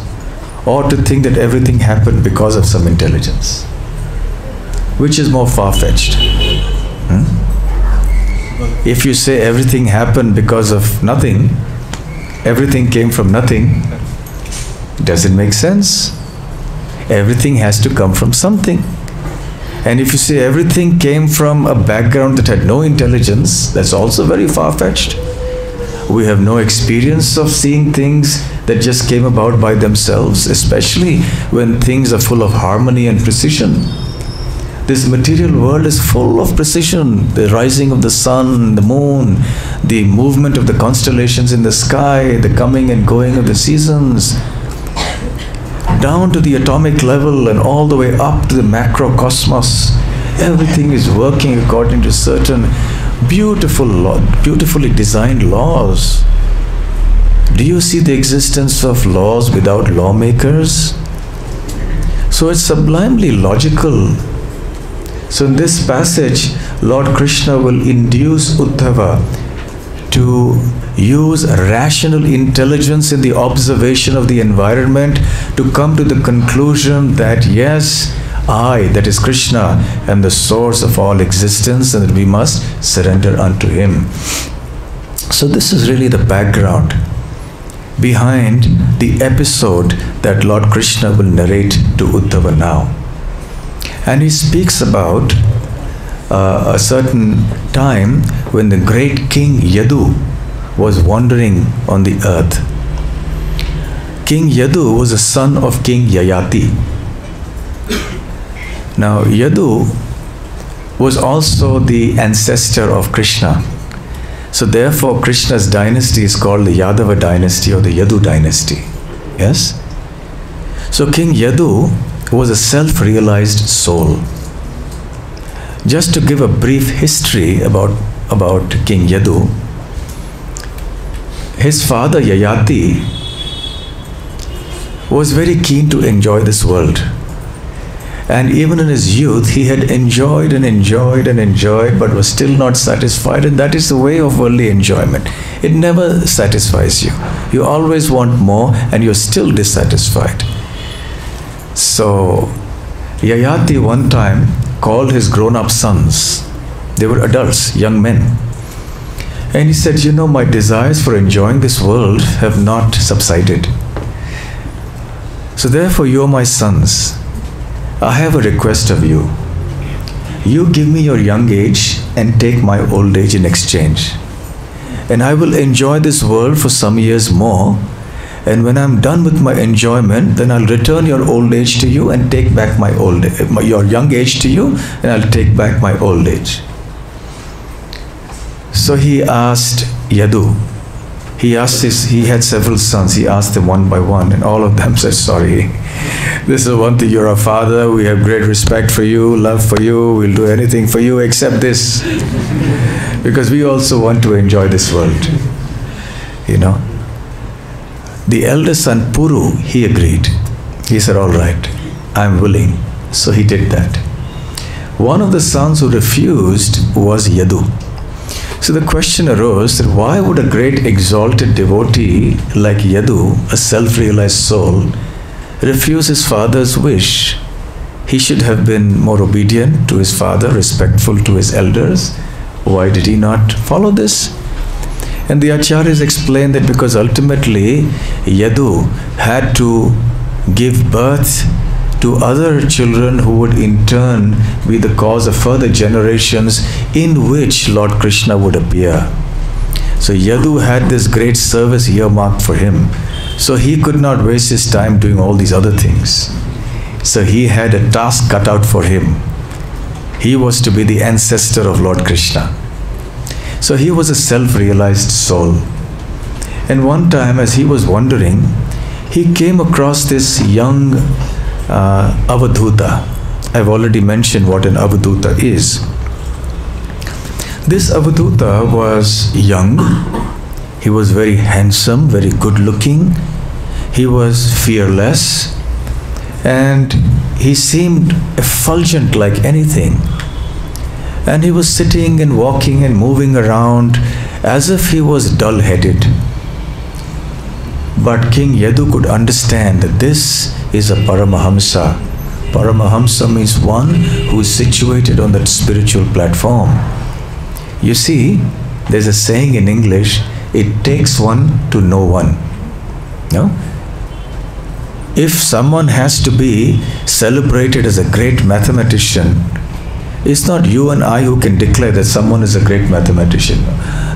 or to think that everything happened because of some intelligence? Which is more far-fetched? If you say everything happened because of nothing, everything came from nothing, does it make sense? Everything has to come from something. And if you say everything came from a background that had no intelligence, that's also very far-fetched. We have no experience of seeing things that just came about by themselves, especially when things are full of harmony and precision. This material world is full of precision. The rising of the sun, the moon, the movement of the constellations in the sky, the coming and going of the seasons, down to the atomic level and all the way up to the macrocosmos. Everything is working according to certain beautifully designed laws. Do you see the existence of laws without lawmakers? So it's sublimely logical. So in this passage, Lord Krishna will induce Uddhava to use rational intelligence in the observation of the environment to come to the conclusion that yes, I, that is Krishna, am the source of all existence and that we must surrender unto Him. So this is really the background behind the episode that Lord Krishna will narrate to Uddhava now. And he speaks about a certain time when the great king Yadu was wandering on the earth. King Yadu was a son of King Yayati. Now Yadu was also the ancestor of Krishna. So therefore Krishna's dynasty is called the Yadava dynasty or the Yadu dynasty. Yes? So King Yadu was a self-realized soul. Just to give a brief history about King Yadu, his father Yayati was very keen to enjoy this world. And even in his youth, he had enjoyed and enjoyed and enjoyed, but was still not satisfied. And that is the way of worldly enjoyment. It never satisfies you. You always want more and you're still dissatisfied. So, Yayati one time called his grown-up sons. They were adults, young men. And he said, you know, my desires for enjoying this world have not subsided. So therefore, you are my sons. I have a request of you. You give me your young age and take my old age in exchange. And I will enjoy this world for some years more. And when I'm done with my enjoyment, then I'll return your old age to you and take back your young age to you, and I'll take back my old age. So he asked Yadu. He had several sons. He asked them one by one, and all of them said, sorry, this is one thing, you're our father, we have great respect for you, love for you, we'll do anything for you except this. Because we also want to enjoy this world. You know. The elder son Puru, he agreed. He said, all right, I'm willing. So he did that. One of the sons who refused was Yadu. So the question arose that why would a great exalted devotee like Yadu, a self-realized soul, refuse his father's wish? He should have been more obedient to his father, respectful to his elders. Why did he not follow this? And the acharyas explained that because ultimately Yadu had to give birth to other children who would in turn be the cause of further generations in which Lord Krishna would appear. So Yadu had this great service earmarked for him. So he could not waste his time doing all these other things. So he had a task cut out for him. He was to be the ancestor of Lord Krishna. So he was a self-realized soul. And one time as he was wandering, he came across this young Avadhuta. I've already mentioned what an Avadhuta is. This Avadhuta was young. He was very handsome, very good looking. He was fearless. And he seemed effulgent like anything. And he was sitting and walking and moving around as if he was dull-headed. But King Yadu could understand that this is a Paramahamsa. Paramahamsa means one who is situated on that spiritual platform. You see, there's a saying in English, it takes one to know one. No? If someone has to be celebrated as a great mathematician, it's not you and I who can declare that someone is a great mathematician.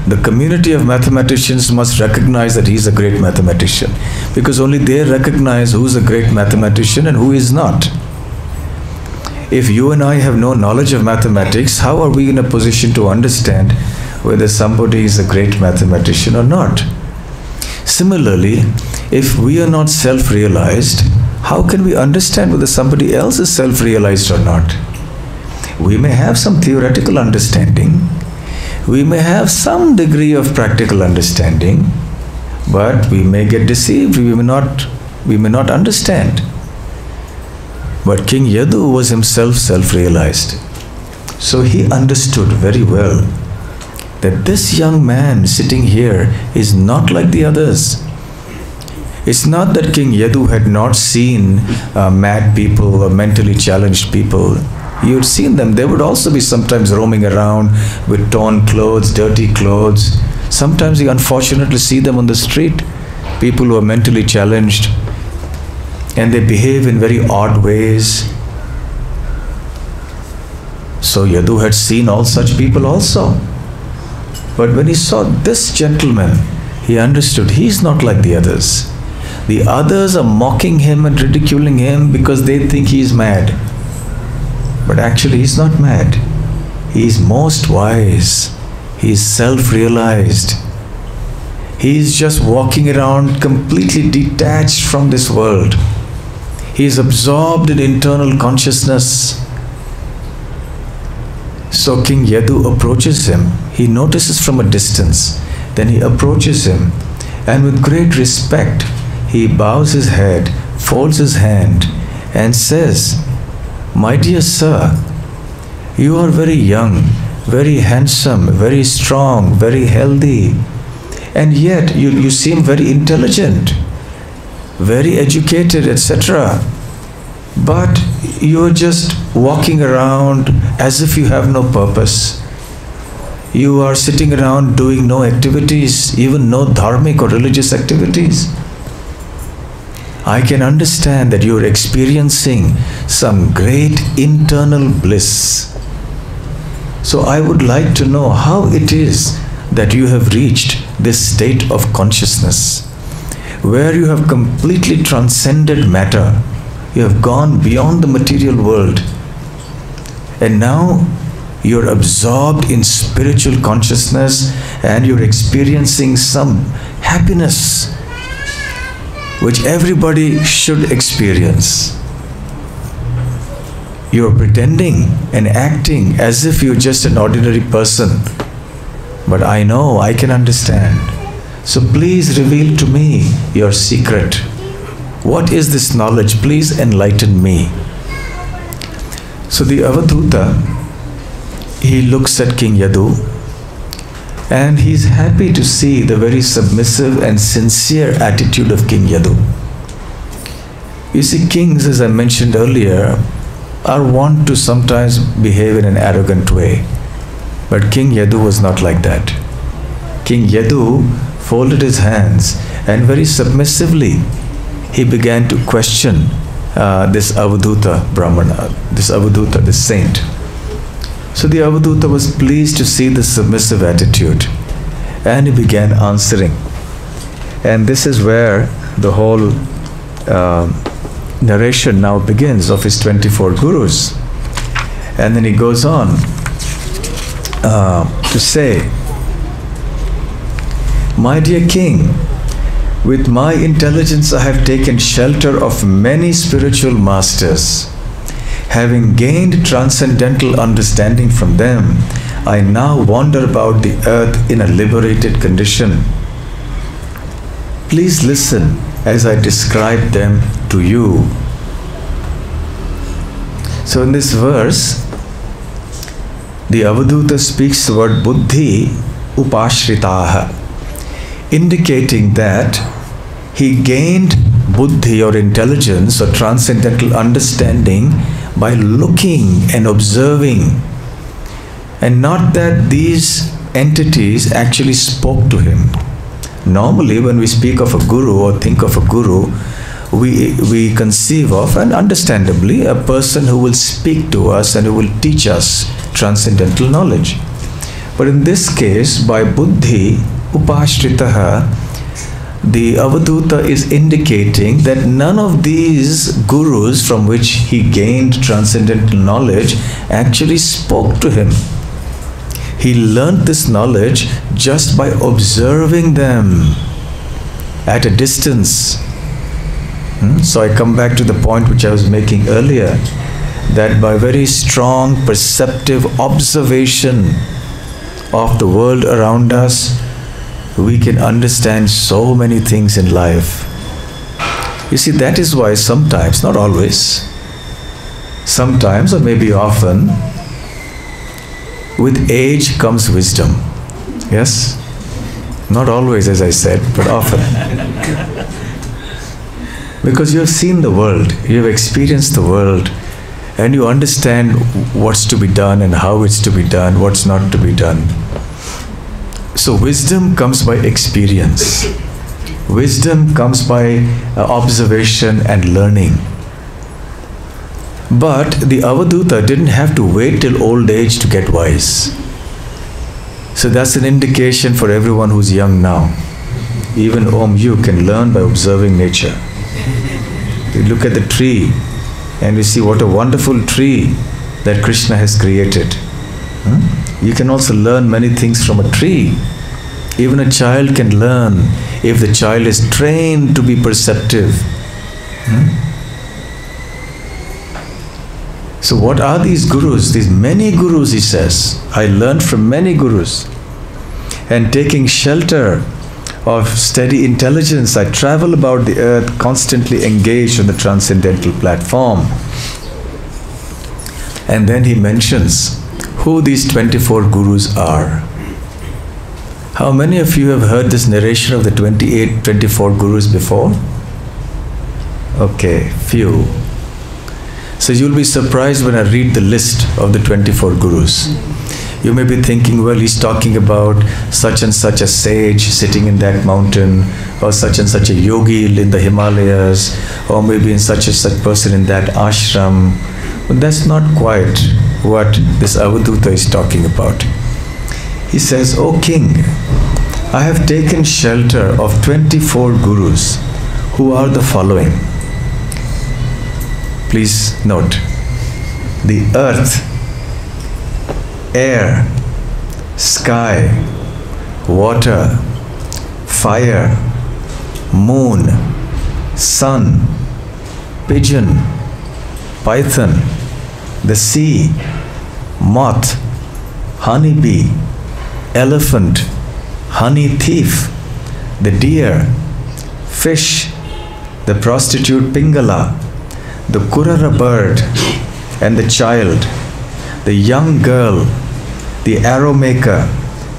The community of mathematicians must recognize that he's a great mathematician, because only they recognize who's a great mathematician and who is not. If you and I have no knowledge of mathematics, how are we in a position to understand whether somebody is a great mathematician or not? Similarly, if we are not self-realized, how can we understand whether somebody else is self-realized or not? We may have some theoretical understanding, we may have some degree of practical understanding, but we may get deceived, we may not understand. But King Yadu was himself self-realized. So he understood very well that this young man sitting here is not like the others. It's not that King Yadu had not seen mad people or mentally challenged people. He had seen them. They would also be sometimes roaming around with torn clothes, dirty clothes. Sometimes you unfortunately see them on the street, people who are mentally challenged, and they behave in very odd ways. So Yadu had seen all such people also. But when he saw this gentleman, he understood he's not like the others. The others are mocking him and ridiculing him because they think he's mad. But actually he's not mad. He is most wise. He is self-realized. He is just walking around completely detached from this world. He is absorbed in internal consciousness. So King Yadu approaches him. He notices from a distance. Then he approaches him, and with great respect, he bows his head, folds his hand, and says, "My dear sir, you are very young, very handsome, very strong, very healthy, and yet you seem very intelligent, very educated, etc. But you are just walking around as if you have no purpose. You are sitting around doing no activities, even no dharmic or religious activities. I can understand that you're experiencing some great internal bliss. So I would like to know how it is that you have reached this state of consciousness, where you have completely transcended matter. You have gone beyond the material world. And now you're absorbed in spiritual consciousness and you're experiencing some happiness which everybody should experience. You're pretending and acting as if you're just an ordinary person. But I know, I can understand. So please reveal to me your secret. What is this knowledge? Please enlighten me. So the Avadhuta, he looks at King Yadu and he's happy to see the very submissive and sincere attitude of King Yadu. You see, kings, as I mentioned earlier, are wont to sometimes behave in an arrogant way. But King Yadu was not like that. King Yadu folded his hands and very submissively he began to question this Avadhut Brahmana, this saint. So the Avadhuta was pleased to see the submissive attitude and he began answering. And this is where the whole narration now begins of his 24 gurus. And then he goes on to say, "My dear king, with my intelligence I have taken shelter of many spiritual masters. Having gained transcendental understanding from them, I now wander about the earth in a liberated condition. Please listen as I describe them to you." So in this verse, the Avadhuta speaks the word buddhi upashritaha, indicating that he gained buddhi or intelligence or transcendental understanding by looking and observing, and not that these entities actually spoke to him. Normally, when we speak of a guru or think of a guru, we conceive of, and understandably, a person who will speak to us and who will teach us transcendental knowledge. But in this case, by buddhi upashritaha, the Avadhuta is indicating that none of these gurus from which he gained transcendental knowledge actually spoke to him. He learnt this knowledge just by observing them at a distance. So I come back to the point which I was making earlier, that by very strong perceptive observation of the world around us, we can understand so many things in life. You see, that is why sometimes, not always, sometimes or maybe often, with age comes wisdom. Yes? Not always, as I said, but often. Because you have seen the world, you have experienced the world, and you understand what's to be done and how it's to be done, what's not to be done. So wisdom comes by experience. Wisdom comes by observation and learning. But the Avadhuta didn't have to wait till old age to get wise. So that's an indication for everyone who's young now. Even you can learn by observing nature. You look at the tree and you see what a wonderful tree that Krishna has created. You can also learn many things from a tree. Even a child can learn if the child is trained to be perceptive. So what are these gurus? These many gurus, he says. I learned from many gurus. And taking shelter of steady intelligence, I travel about the earth constantly engaged on the transcendental platform. And then he mentions who these 24 gurus are. How many of you have heard this narration of the 24 gurus before? Okay, few. So you'll be surprised when I read the list of the 24 gurus. You may be thinking, well, he's talking about such and such a sage sitting in that mountain, or such and such a yogi in the Himalayas, or maybe in such and such person in that ashram. But that's not quite what this Avadhuta is talking about. He says, O king, I have taken shelter of 24 gurus, who are the following. Please note, the earth, air, sky, water, fire, moon, sun, pigeon, python, the sea, moth, honeybee, elephant, honey thief, the deer, fish, the prostitute Pingala, the Kurara bird and the child, the young girl, the arrow maker,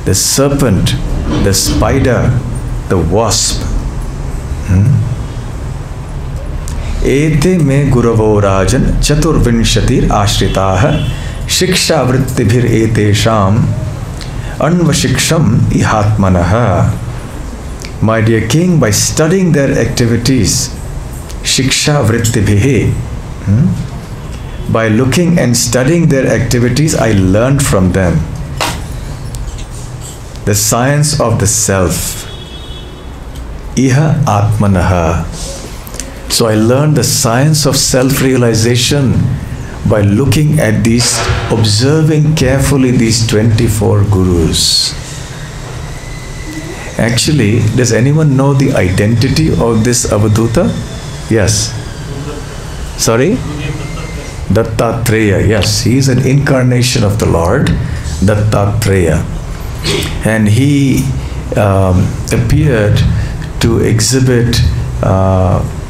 the serpent, the spider, the wasp. Ete me guravo rajan chaturvinshatir ashritah shiksha vrittibhir etesham anvashiksham ihatmanaha. My dear king, by studying their activities, shiksha vrittibhihi, by looking and studying their activities, I learned from them the science of the self. Iha atmanaha. So I learned the science of self-realization by looking at these, observing carefully these 24 gurus. Actually, does anyone know the identity of this Avadhuta? Yes. Sorry? Dattatreya. Yes, he is an incarnation of the Lord, Dattatreya. And he appeared to exhibit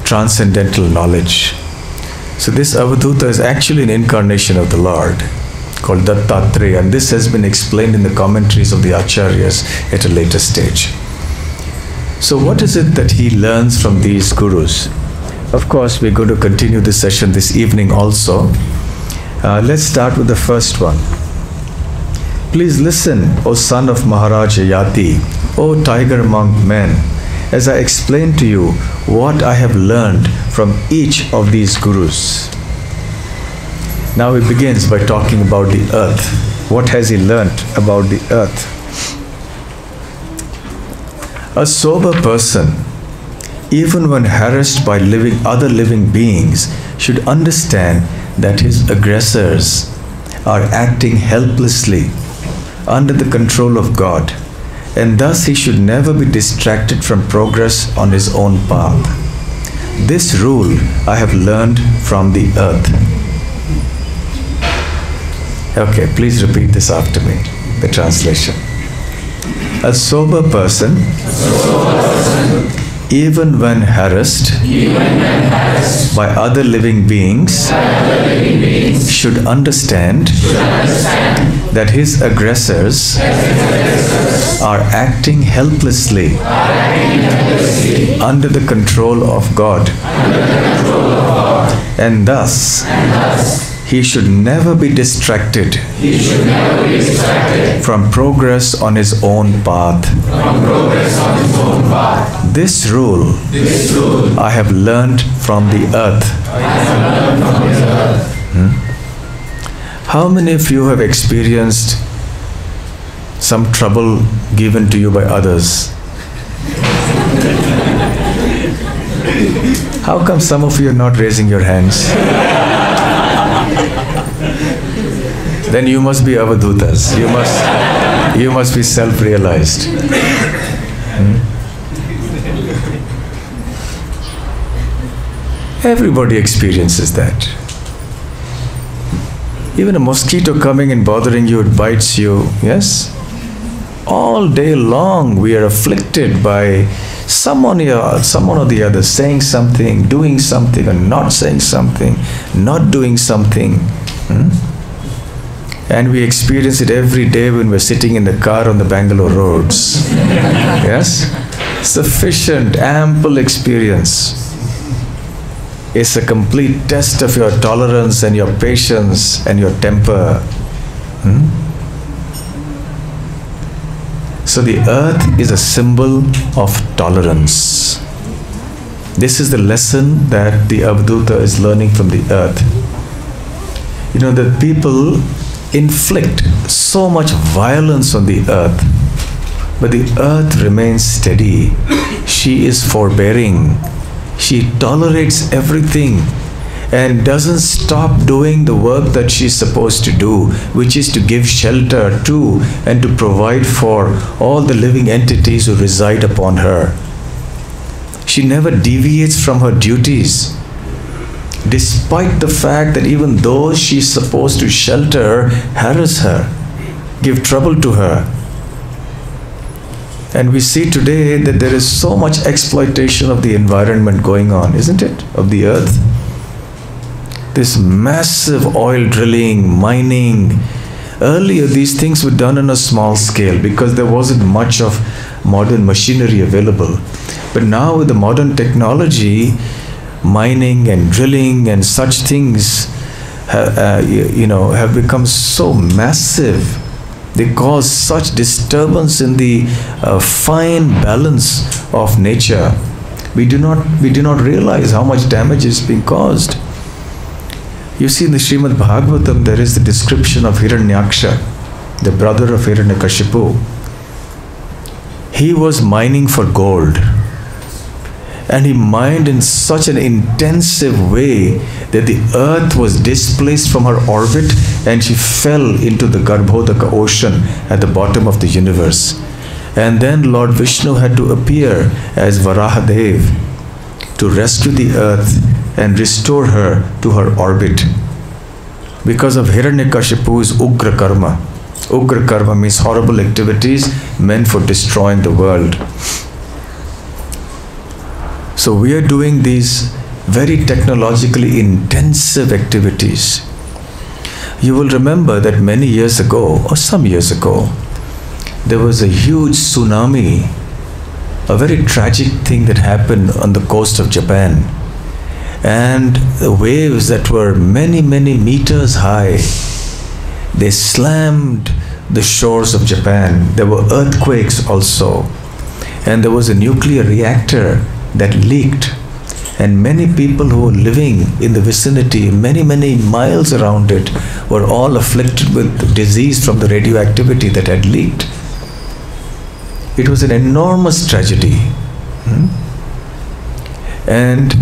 transcendental knowledge. So this Avadhuta is actually an incarnation of the Lord, called Dattatreya, and this has been explained in the commentaries of the Acharyas at a later stage. So what is it that he learns from these gurus? Of course, we're going to continue this session this evening also. Let's start with the first one. Please listen, O son of Maharaja Yati, O tiger among men, as I explain to you what I have learned from each of these gurus. Now he begins by talking about the earth. What has he learnt about the earth? A sober person, even when harassed by other living beings, should understand that his aggressors are acting helplessly under the control of God, and thus he should never be distracted from progress on his own path. This rule I have learned from the earth. Okay, please repeat this after me, the translation. A sober person, even when harassed by other living beings, should understand that his aggressors are acting helplessly under the control of God, and thus he should never be distracted from progress on his own path. This rule I have learned from the earth. How many of you have experienced some trouble given to you by others? How come some of you are not raising your hands? Then you must be Avadhutas. You must be self-realized. Everybody experiences that. Even a mosquito coming and bothering you, it bites you, yes? All day long we are afflicted by someone or the other saying something, doing something, or not saying something, not doing something. And we experience it every day when we're sitting in the car on the Bangalore roads. Yes? Sufficient, ample experience. It's a complete test of your tolerance and your patience and your temper. So the earth is a symbol of tolerance. This is the lesson that the Avadhuta is learning from the earth. You know, that people inflict so much violence on the earth, but the earth remains steady. She is forbearing. She tolerates everything and doesn't stop doing the work that she's supposed to do, which is to give shelter to and to provide for all the living entities who reside upon her. She never deviates from her duties, despite the fact that even those she's supposed to shelter harass her, give trouble to her. And we see today that there is so much exploitation of the environment going on, isn't it? Of the earth. This massive oil drilling, mining. Earlier these things were done on a small scale because there wasn't much of modern machinery available. But now with the modern technology, mining and drilling and such things have become so massive. They cause such disturbance in the fine balance of nature. We do not realize how much damage is being caused. You see, in the Srimad Bhagavatam, there is the description of Hiranyaksha, the brother of Hiranyakashipu. He was mining for gold. And he mined in such an intensive way that the earth was displaced from her orbit and she fell into the Garbhodaka ocean at the bottom of the universe. And then Lord Vishnu had to appear as Varahadev to rescue the earth and restore her to her orbit. Because of Hiranyakashipu's Ugra Karma. Ugra Karma means horrible activities meant for destroying the world. So we are doing these very technologically intensive activities. You will remember that many years ago, or some years ago, there was a huge tsunami, a very tragic thing that happened on the coast of Japan. And the waves that were many, many meters high, they slammed the shores of Japan. There were earthquakes also. And there was a nuclear reactor that leaked, and many people who were living in the vicinity, many miles around it, were all afflicted with disease from the radioactivity that had leaked. It was an enormous tragedy. And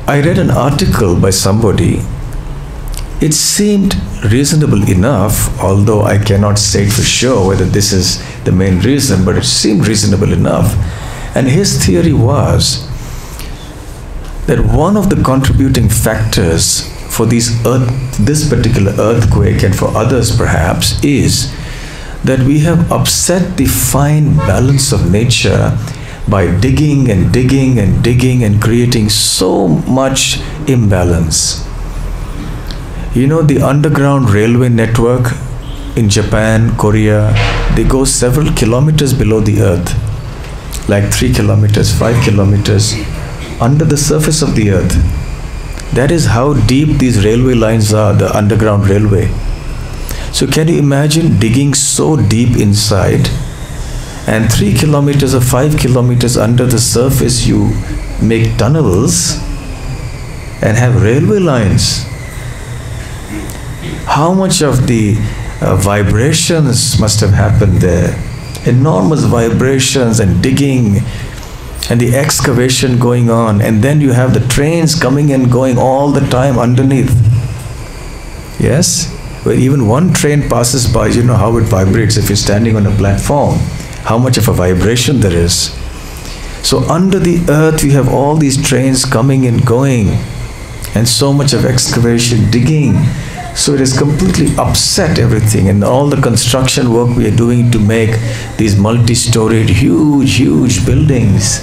I read an article by somebody. It seemed reasonable enough, although I cannot say for sure whether this is the main reason, but it seemed reasonable enough. And his theory was that one of the contributing factors for this particular earthquake, and for others perhaps, is that we have upset the fine balance of nature by digging and digging and digging and creating so much imbalance. You know, the underground railway network in Japan, Korea, they go several kilometers below the earth. Like 3 kilometers, 5 kilometers under the surface of the earth. That is how deep these railway lines are, the underground railway. So can you imagine digging so deep inside, and 3 kilometers or 5 kilometers under the surface you make tunnels and have railway lines? How much of the vibrations must have happened there? Enormous vibrations and digging and the excavation going on, and then you have the trains coming and going all the time underneath. Yes? Where even one train passes by, you know how it vibrates if you're standing on a platform, how much of a vibration there is. So under the earth we have all these trains coming and going, and so much of excavation, digging. So it has completely upset everything, and all the construction work we are doing to make these multi-storied, huge buildings.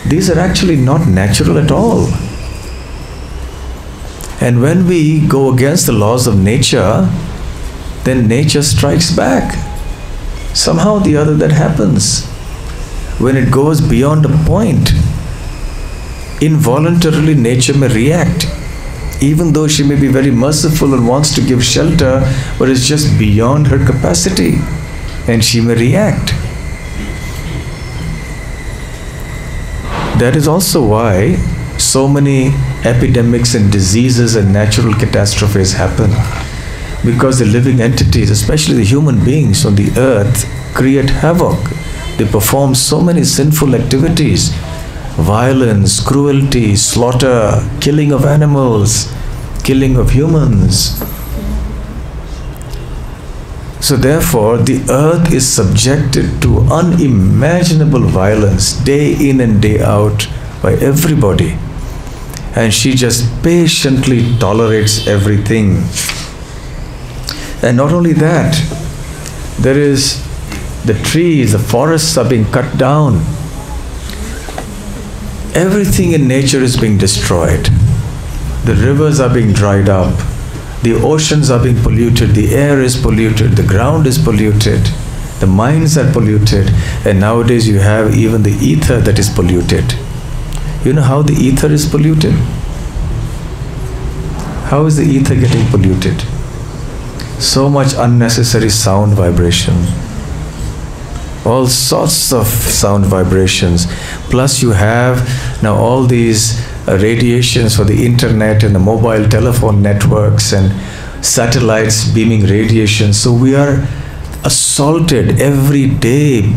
These are actually not natural at all. And when we go against the laws of nature, then nature strikes back. Somehow or the other that happens. When it goes beyond a point, involuntarily nature may react. Even though she may be very merciful and wants to give shelter, but it's just beyond her capacity. and she may react. That is also why so many epidemics and diseases and natural catastrophes happen. Because the living entities, especially the human beings on the earth, create havoc. They perform so many sinful activities. Violence, cruelty, slaughter, killing of animals, killing of humans. So therefore, the earth is subjected to unimaginable violence day in and day out by everybody. And she just patiently tolerates everything. And not only that, there is the trees, the forests are being cut down. Everything in nature is being destroyed. The rivers are being dried up. The oceans are being polluted. The air is polluted. The ground is polluted. The minds are polluted. And nowadays you have even the ether that is polluted. You know how the ether is polluted? How is the ether getting polluted? So much unnecessary sound vibration. All sorts of sound vibrations. Plus you have now all these radiations for the internet and the mobile telephone networks and satellites beaming radiation. So we are assaulted every day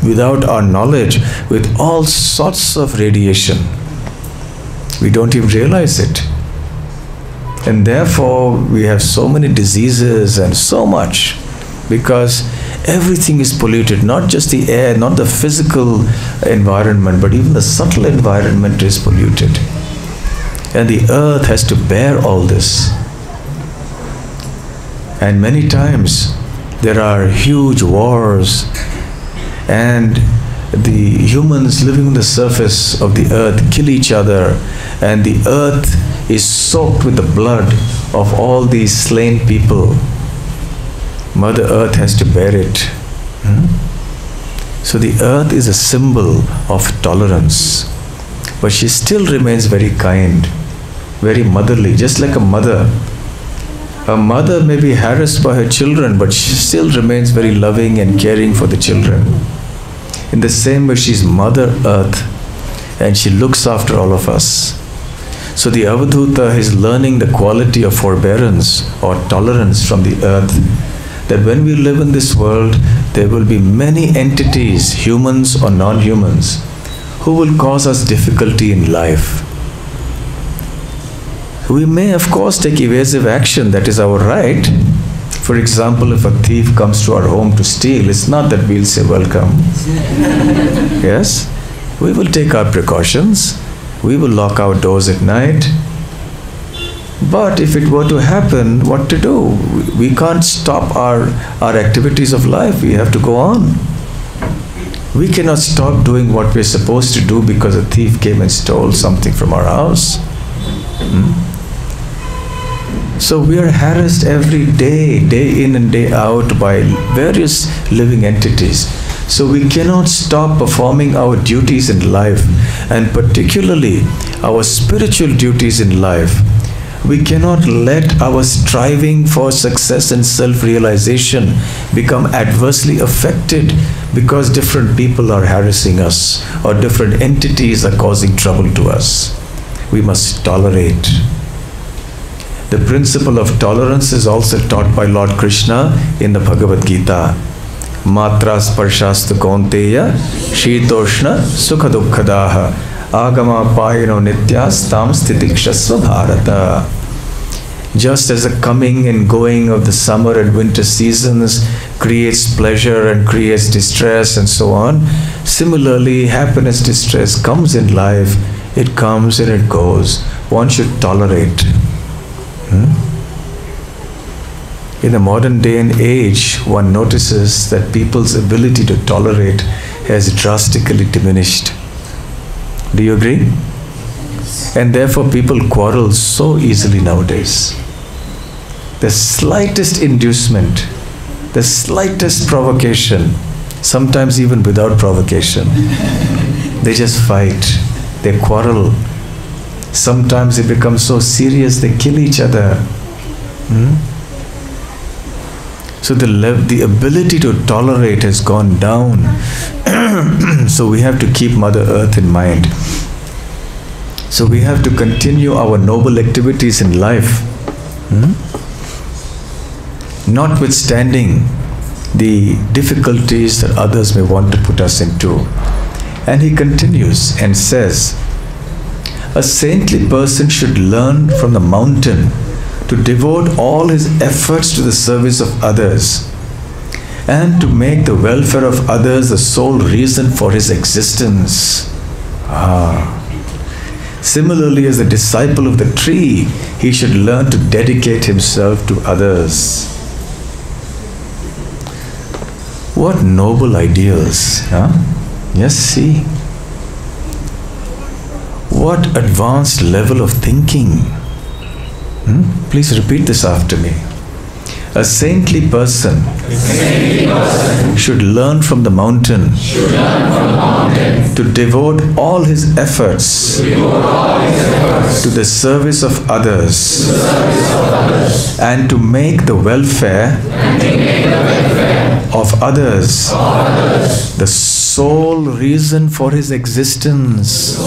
without our knowledge with all sorts of radiation. We don't even realize it. And therefore we have so many diseases and so much, because everything is polluted, not just the air, not the physical environment, but even the subtle environment is polluted. And the earth has to bear all this. And many times there are huge wars, and the humans living on the surface of the earth kill each other, and the earth is soaked with the blood of all these slain people. Mother Earth has to bear it. So the earth is a symbol of tolerance. But she still remains very kind, very motherly, just like a mother. A mother may be harassed by her children, but she still remains very loving and caring for the children. In the same way, she's Mother Earth, and she looks after all of us. So the Avadhuta is learning the quality of forbearance or tolerance from the earth, that when we live in this world, there will be many entities, humans or non-humans, who will cause us difficulty in life. We may, of course, take evasive action, that is our right. For example, if a thief comes to our home to steal, it's not that we'll say welcome. Yes? We will take our precautions. We will lock our doors at night. But if it were to happen, what to do? We can't stop our activities of life. We have to go on. We cannot stop doing what we're supposed to do because a thief came and stole something from our house. So we are harassed every day, day in and day out, by various living entities. So we cannot stop performing our duties in life, and particularly our spiritual duties in life. We cannot let our striving for success and self-realization become adversely affected because different people are harassing us or different entities are causing trouble to us. We must tolerate. The principle of tolerance is also taught by Lord Krishna in the Bhagavad Gita. Matra sparshastha kaunteya shitoshna sukha dukkhadaha agama payano nityas tam stitikshasva bharata. Just as the coming and going of the summer and winter seasons creates pleasure and creates distress and so on, similarly happiness, distress comes in life. It comes and it goes. One should tolerate. In the modern day and age, one notices that people's ability to tolerate has drastically diminished. Do you agree? And therefore people quarrel so easily nowadays. The slightest inducement, the slightest provocation, sometimes even without provocation, they just fight, they quarrel. Sometimes they become so serious they kill each other. So the ability to tolerate has gone down. So we have to keep Mother Earth in mind. So we have to continue our noble activities in life, notwithstanding the difficulties that others may want to put us into. And he continues and says, a saintly person should learn from the mountain to devote all his efforts to the service of others and to make the welfare of others the sole reason for his existence. Similarly, as a disciple of the tree, he should learn to dedicate himself to others. What noble ideals, huh? Yes, see. What advanced level of thinking. Please repeat this after me. A saintly person should learn from the mountain to devote all his efforts to the service of others and to make the welfare of others the sole reason for his existence.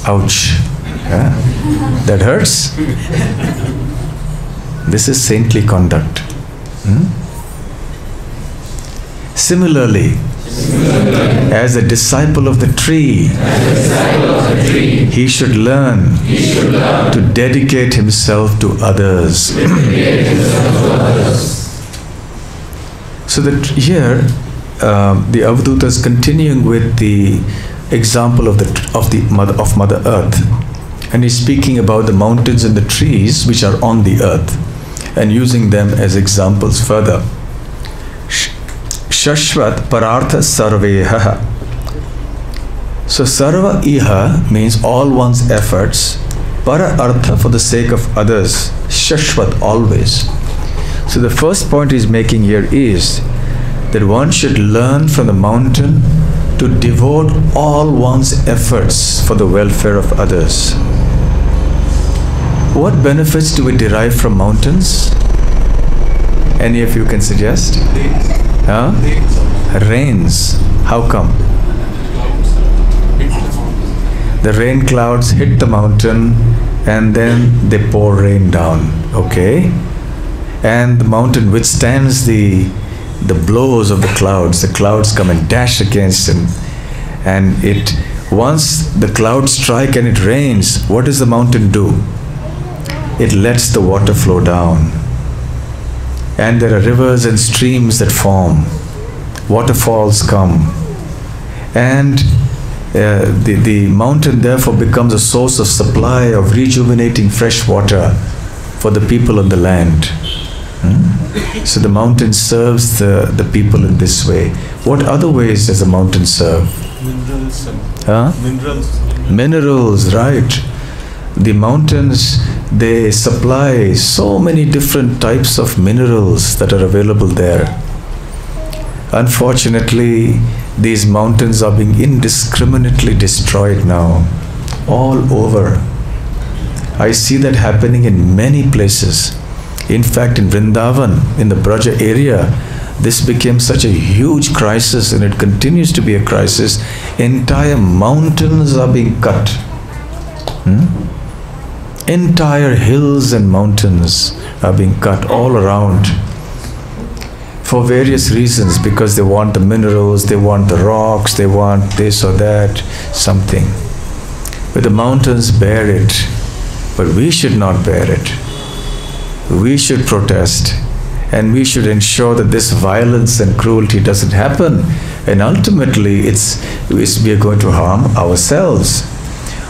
Ouch. Yeah. That hurts? This is saintly conduct. Similarly, as a disciple of the tree, he should learn to dedicate himself to others. So that here, the Avadhuta is continuing with the example of Mother Earth, and he's speaking about the mountains and the trees which are on the earth, and using them as examples further. Shashvat parartha sarveha. So sarva iha means all one's efforts. Para artha, for the sake of others. Shashvat, always. So the first point he's making here is that one should learn from the mountain to devote all one's efforts for the welfare of others. What benefits do we derive from mountains? Any of you can suggest? Huh? Rains. How come? The rain clouds hit the mountain and then they pour rain down. Okay? And the mountain withstands the blows of the clouds. The clouds come and dash against him. And once the clouds strike and it rains, what does the mountain do? It lets the water flow down. And there are rivers and streams that form. Waterfalls come. And the mountain therefore becomes a source of supply of rejuvenating fresh water for the people on the land. So the mountain serves the people in this way. What other ways does the mountain serve? Minerals. Minerals, right. The mountains, they supply so many different types of minerals that are available there. Unfortunately, these mountains are being indiscriminately destroyed now, all over. I see that happening in many places. In fact, in Vrindavan, in the Braja area, this became such a huge crisis, and it continues to be a crisis. Entire mountains are being cut. Entire hills and mountains are being cut all around for various reasons, because they want the minerals, they want the rocks, they want this or that, something. But the mountains bear it, but we should not bear it. We should protest, and we should ensure that this violence and cruelty doesn't happen, and ultimately we are going to harm ourselves.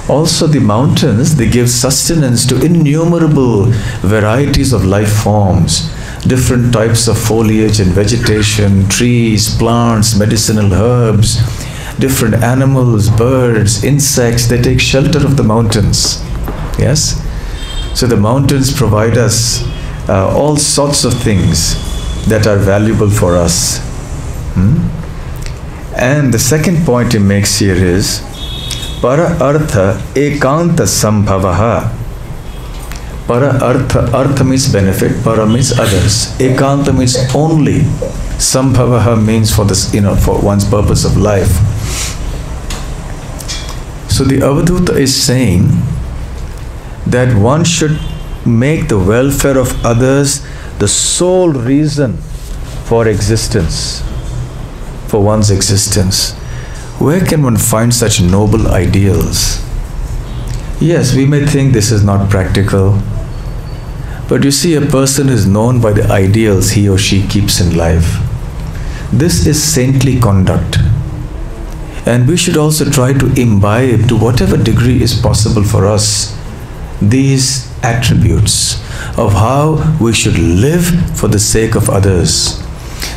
Also, the mountains, they give sustenance to innumerable varieties of life forms, different types of foliage and vegetation, trees, plants, medicinal herbs, different animals, birds, insects. They take shelter of the mountains. Yes? So the mountains provide us all sorts of things that are valuable for us. And the second point he makes here is Para artha ekanta sambhavaha. Para artha, artha means benefit, para means others. Ekanta means only. Sambhavaha means for this, for one's purpose of life. So the Avadhuta is saying that one should make the welfare of others the sole reason for existence, for one's existence. Where can one find such noble ideals? Yes, we may think this is not practical, but you see, a person is known by the ideals he or she keeps in life. This is saintly conduct. And we should also try to imbibe, to whatever degree is possible for us, these attributes of how we should live for the sake of others.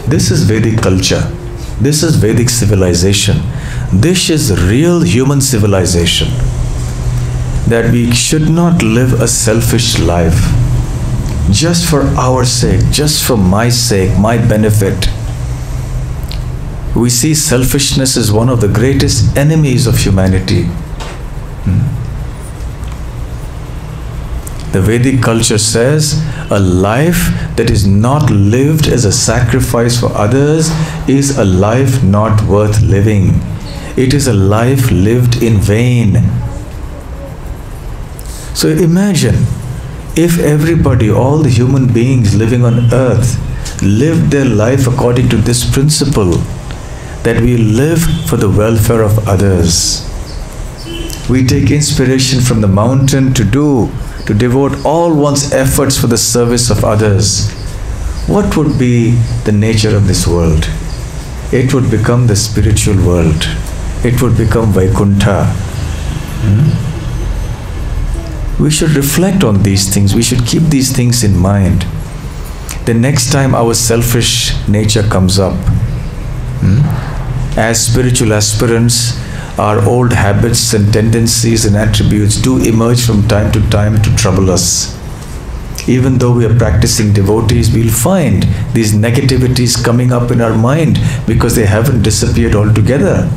This is Vedic culture. This is Vedic civilization. This is real human civilization. That we should not live a selfish life just for our sake, just for my sake, my benefit. We see selfishness as one of the greatest enemies of humanity. The Vedic culture says a life that is not lived as a sacrifice for others is a life not worth living. It is a life lived in vain. So imagine if everybody, all the human beings living on earth, lived their life according to this principle, that we live for the welfare of others. We take inspiration from the mountain to devote all one's efforts for the service of others. What would be the nature of this world? It would become the spiritual world. It would become Vaikuntha. We should reflect on these things. We should keep these things in mind. The next time our selfish nature comes up, as spiritual aspirants, our old habits and tendencies and attributes do emerge from time to trouble us. Even though we are practicing devotees, we'll find these negativities coming up in our mind because they haven't disappeared altogether.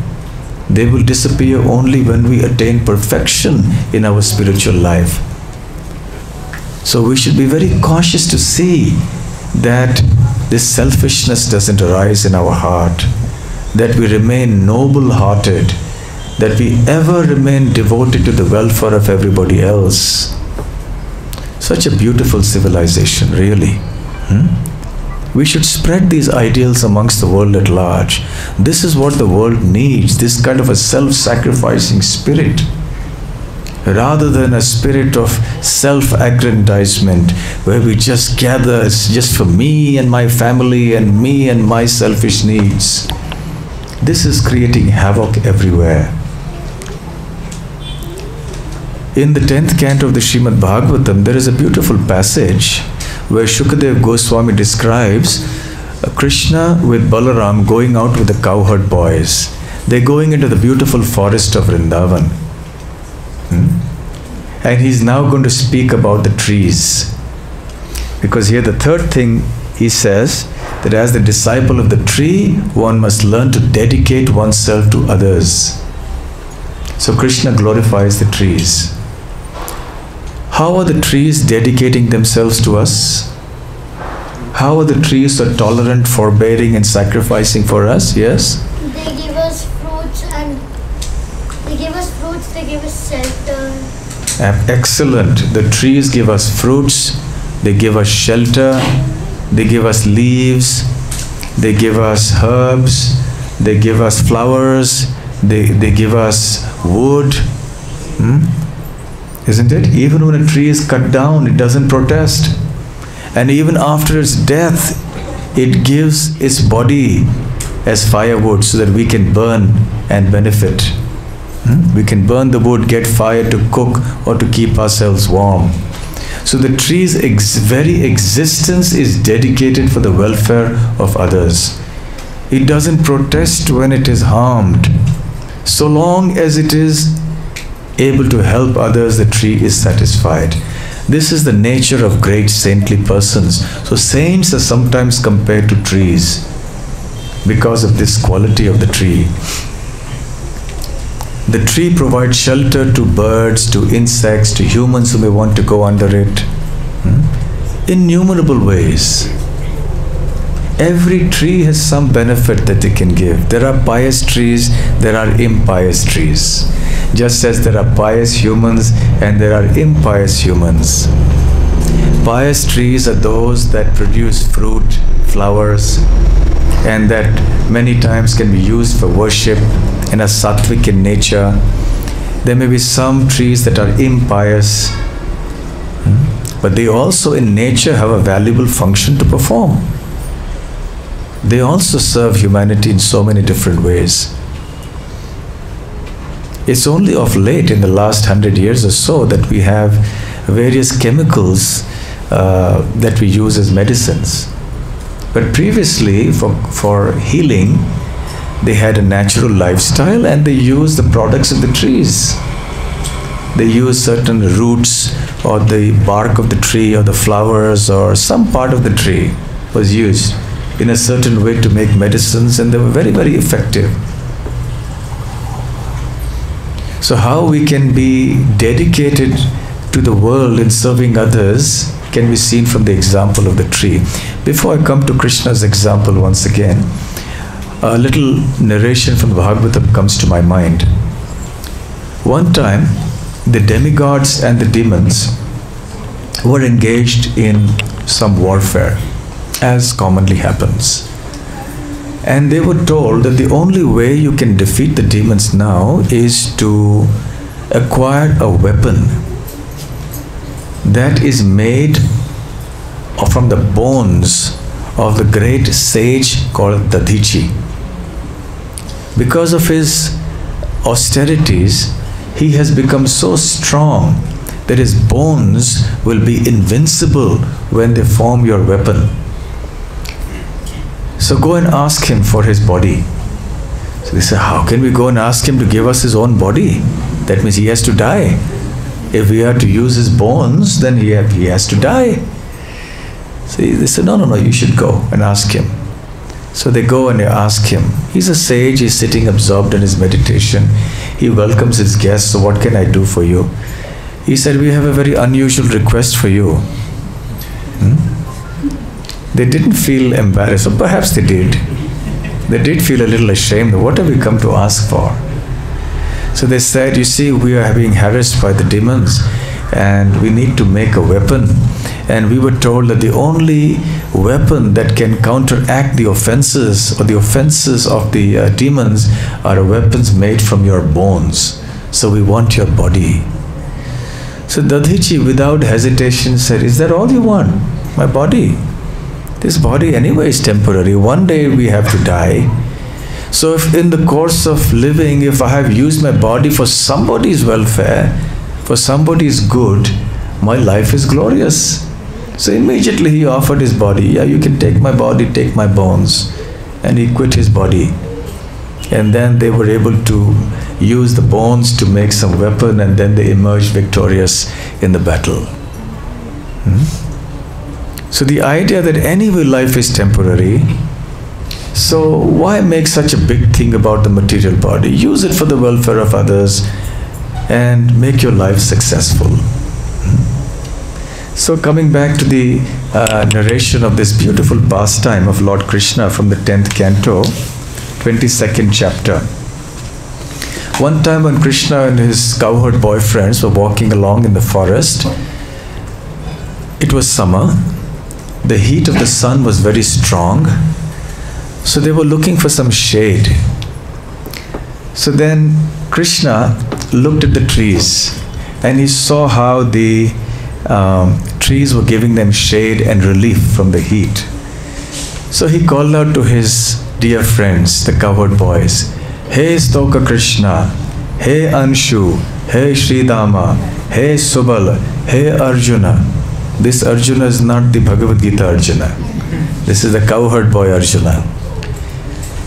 They will disappear only when we attain perfection in our spiritual life. So we should be very cautious to see that this selfishness doesn't arise in our heart, that we remain noble-hearted, that we ever remain devoted to the welfare of everybody else. Such a beautiful civilization, really. We should spread these ideals amongst the world at large. This is what the world needs, this kind of a self-sacrificing spirit, rather than a spirit of self-aggrandizement where we just gather, it's just for me and my family and me and my selfish needs. This is creating havoc everywhere. In the 10th canto of the Srimad Bhagavatam, there is a beautiful passage where Shukadev Goswami describes Krishna with Balaram going out with the cowherd boys. They're going into the beautiful forest of Vrindavan. And he's now going to speak about the trees. Because here the third thing he says, that as the disciple of the tree, one must learn to dedicate oneself to others. So Krishna glorifies the trees. How are the trees dedicating themselves to us? How are the trees so tolerant, forbearing and sacrificing for us? Yes? They give us fruits and they give us shelter. Excellent. The trees give us fruits, they give us shelter, they give us leaves, they give us herbs, they give us flowers, they give us wood. Isn't it? Even when a tree is cut down, it doesn't protest. And even after its death, it gives its body as firewood so that we can burn and benefit. We can burn the wood, get fire to cook or to keep ourselves warm. So the tree's very existence is dedicated for the welfare of others. It doesn't protest when it is harmed. So long as it is able to help others, the tree is satisfied. This is the nature of great saintly persons. So saints are sometimes compared to trees because of this quality of the tree. The tree provides shelter to birds, to insects, to humans who may want to go under it. innumerable ways. Every tree has some benefit that they can give. There are pious trees, there are impious trees. Just as there are pious humans and there are impious humans. Pious trees are those that produce fruit, flowers, and that many times can be used for worship and are sattvic in nature. There may be some trees that are impious, but they also in nature have a valuable function to perform. They also serve humanity in so many different ways. It's only of late, in the last 100 years or so, that we have various chemicals that we use as medicines. But previously, for healing, they had a natural lifestyle and they used the products of the trees. They used certain roots or the bark of the tree or the flowers or some part of the tree was used in a certain way to make medicines, and they were very, very effective. So how we can be dedicated to the world in serving others can be seen from the example of the tree. Before I come to Krishna's example once again, a little narration from Bhagavatam comes to my mind. One time, the demigods and the demons were engaged in some warfare, as commonly happens. And they were told that the only way you can defeat the demons now is to acquire a weapon that is made from the bones of the great sage called Dadhichi. Because of his austerities, he has become so strong that his bones will be invincible when they form your weapon. So go and ask him for his body. So they say, how can we go and ask him to give us his own body? That means he has to die. If we are to use his bones, then he has to die. So they said, no, you should go and ask him. So they go and they ask him. He's a sage, he's sitting absorbed in his meditation. He welcomes his guests, so what can I do for you? He said, we have a very unusual request for you. They didn't feel embarrassed, or perhaps they did. They did feel a little ashamed. What have we come to ask for? So they said, you see, we are being harassed by the demons and we need to make a weapon. And we were told that the only weapon that can counteract the offenses or the offenses of the demons are weapons made from your bones. So we want your body. So Dadhichi, without hesitation, said, is that all you want? My body? This body anyway is temporary. One day we have to die. So if in the course of living, if I have used my body for somebody's welfare, for somebody's good, my life is glorious. So immediately he offered his body. Yeah, you can take my body, take my bones. And he quit his body. And then they were able to use the bones to make some weapon, and then they emerged victorious in the battle. So the idea that anyway life is temporary, so why make such a big thing about the material body? Use it for the welfare of others and make your life successful. So coming back to the narration of this beautiful pastime of Lord Krishna from the 10th Canto, 22nd chapter. One time when Krishna and his cowherd boyfriends were walking along in the forest, it was summer. The heat of the sun was very strong, so they were looking for some shade. So then Krishna looked at the trees and he saw how the trees were giving them shade and relief from the heat. So he called out to his dear friends, the cowherd boys, Hey Stoka Krishna, Hey Anshu, Hey Sridama, Hey Subal, Hey Arjuna. This Arjuna is not the Bhagavad Gita Arjuna. This is the cowherd boy Arjuna.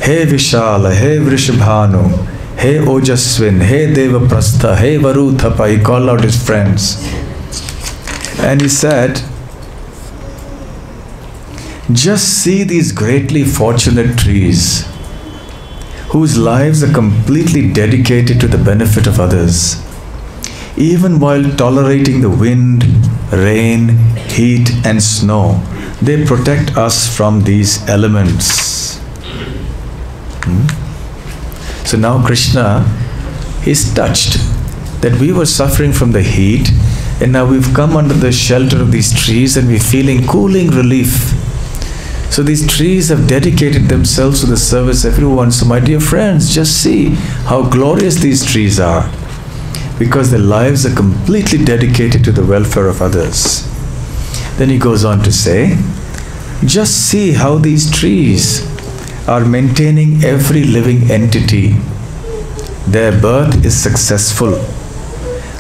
Hey Vishala, Hey Vrishabhanu, Hey Ojaswin, Hey Devaprastha, Hey Varuthapa. He called out his friends. And he said, just see these greatly fortunate trees whose lives are completely dedicated to the benefit of others. Even while tolerating the wind, rain, heat and snow. They protect us from these elements. So now Krishna is touched that we were suffering from the heat, and now we've come under the shelter of these trees and we're feeling cooling relief. So these trees have dedicated themselves to the service of everyone. So my dear friends, just see how glorious these trees are, because their lives are completely dedicated to the welfare of others. Then he goes on to say, just see how these trees are maintaining every living entity. Their birth is successful.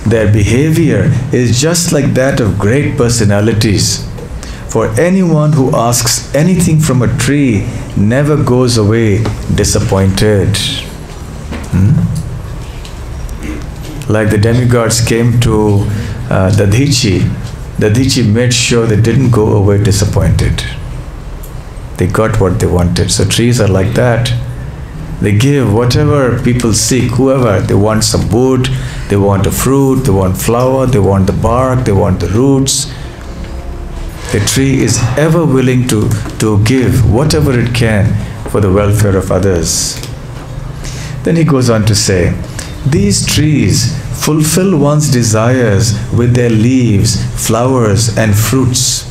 Their behavior is just like that of great personalities. For anyone who asks anything from a tree never goes away disappointed. Like the demigods came to Dadichi. Dadichi made sure they didn't go away disappointed. They got what they wanted. So trees are like that. They give whatever people seek, whoever. They want some wood, they want a fruit, they want flower, they want the bark, they want the roots. The tree is ever willing to give whatever it can for the welfare of others. Then he goes on to say, these trees fulfill one's desires with their leaves, flowers and fruits,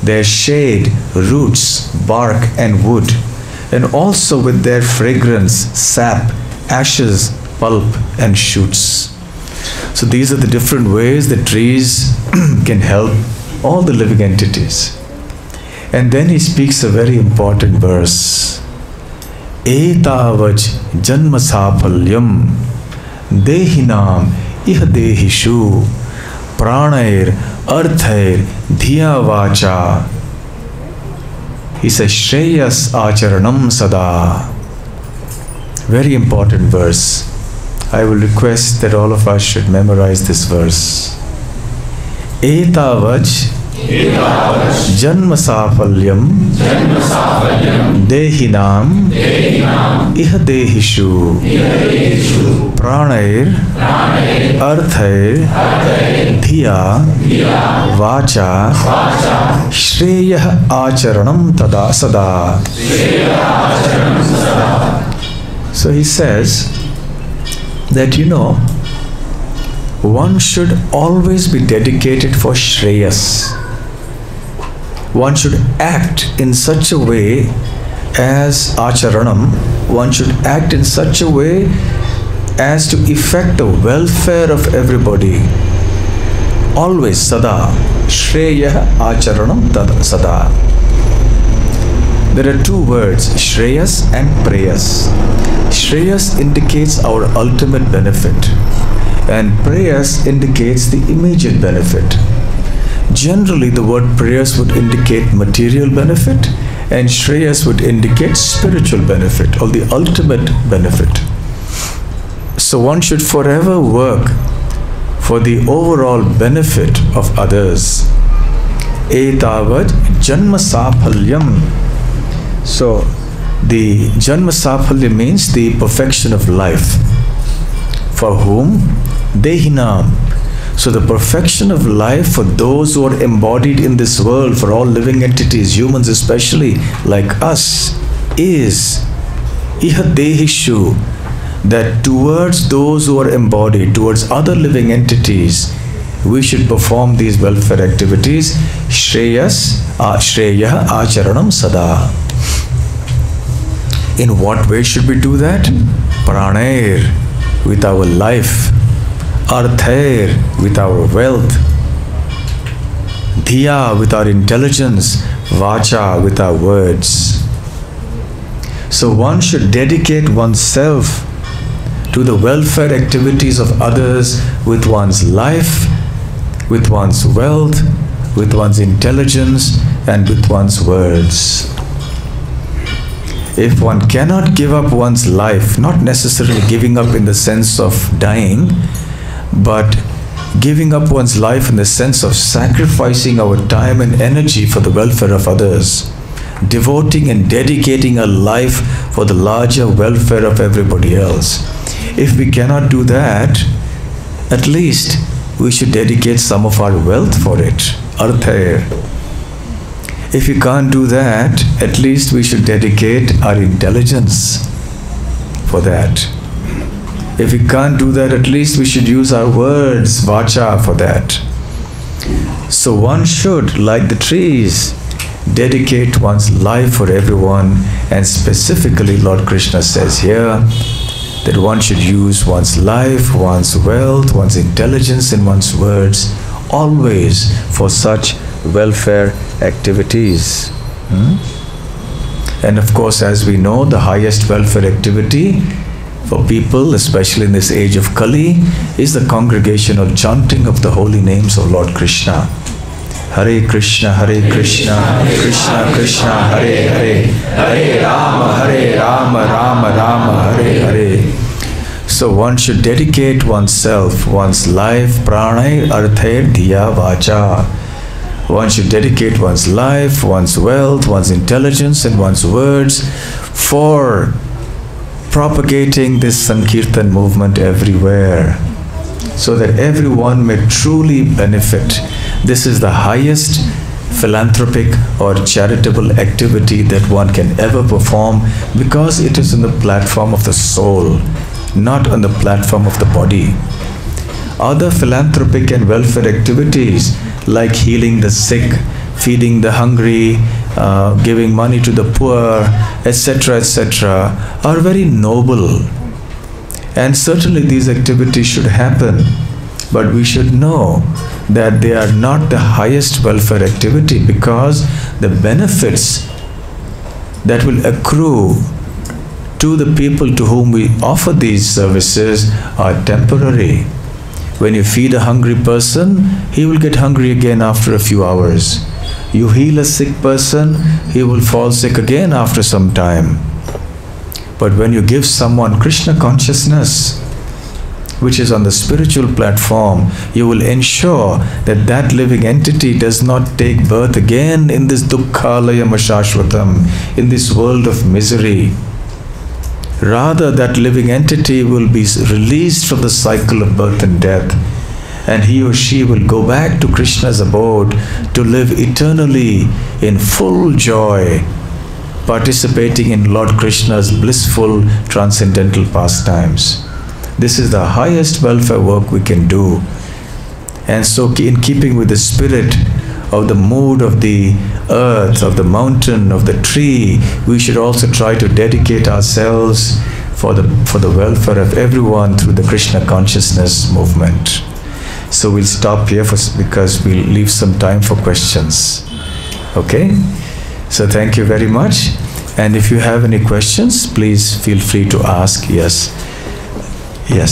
their shade, roots, bark and wood, and also with their fragrance, sap, ashes, pulp and shoots. So these are the different ways that trees can help all the living entities. And then he speaks a very important verse. Etavaj janma saphalyam dehinam iha dehishu pranair arthair dhiya vacha. He says, Shreyas acharanam sada. Very important verse. I will request that all of us should memorize this verse. Etavaj janma safalyam dehinam iha dehishu pranair arthair dhiya vacha shreyah acharanam tada sada. So he says that, one should always be dedicated for Shreyas. One should act in such a way as Acharanam. One should act in such a way as to effect the welfare of everybody. Always Sada. Shreya Acharanam Sada. There are two words, Shreyas and Preyas. Shreyas indicates our ultimate benefit, and Preyas indicates the immediate benefit. Generally, the word Preyas would indicate material benefit, and Shreyas would indicate spiritual benefit, or the ultimate benefit. So one should forever work for the overall benefit of others. Etavad janma saphalyam. So the janma saphalya means the perfection of life. For whom? Dehinam. So the perfection of life for those who are embodied in this world, for all living entities, humans especially, like us, is iha dehishu, that towards those who are embodied, towards other living entities, we should perform these welfare activities. Shreyas, Shreya acharanam sada. In what way should we do that? Pranair, with our life. Arthair, with our wealth. Dhiya, with our intelligence. Vacha, with our words. So one should dedicate oneself to the welfare activities of others with one's life, with one's wealth, with one's intelligence, and with one's words. If one cannot give up one's life, not necessarily giving up in the sense of dying, but giving up one's life in the sense of sacrificing our time and energy for the welfare of others, devoting and dedicating our life for the larger welfare of everybody else. If we cannot do that, at least we should dedicate some of our wealth for it. Artha. If we can't do that, at least we should dedicate our intelligence for that. If we can't do that, at least we should use our words, vacha, for that. So one should, like the trees, dedicate one's life for everyone, and specifically Lord Krishna says here that one should use one's life, one's wealth, one's intelligence and one's words always for such welfare activities. And of course, as we know, the highest welfare activity for people, especially in this age of Kali, is the congregational chanting of the holy names of Lord Krishna. Hare Krishna, Krishna Krishna, Hare Hare, Hare Rama, Rama Rama, Hare Hare. So one should dedicate oneself, one's life, pranay, arthe, dhiya, vacha. One should dedicate one's life, one's wealth, one's intelligence and one's words for propagating this Sankirtan movement everywhere, so that everyone may truly benefit. This is the highest philanthropic or charitable activity that one can ever perform, because it is on the platform of the soul, not on the platform of the body. Other philanthropic and welfare activities like healing the sick, feeding the hungry, giving money to the poor, etc., are very noble. And certainly these activities should happen. But we should know that they are not the highest welfare activity, because the benefits that will accrue to the people to whom we offer these services are temporary. When you feed a hungry person, he will get hungry again after a few hours. You heal a sick person, he will fall sick again after some time. But when you give someone Krishna consciousness, which is on the spiritual platform, you will ensure that that living entity does not take birth again in this dukkhalaya mashashvatam, in this world of misery. Rather, that living entity will be released from the cycle of birth and death, and he or she will go back to Krishna's abode to live eternally in full joy, participating in Lord Krishna's blissful transcendental pastimes. This is the highest welfare work we can do. And so, in keeping with the spirit of the mood of the earth, of the mountain, of the tree, we should also try to dedicate ourselves for the welfare of everyone through the Krishna consciousness movement. So we'll stop here because we'll leave some time for questions. Okay? So thank you very much. And if you have any questions, please feel free to ask. Yes. Yes.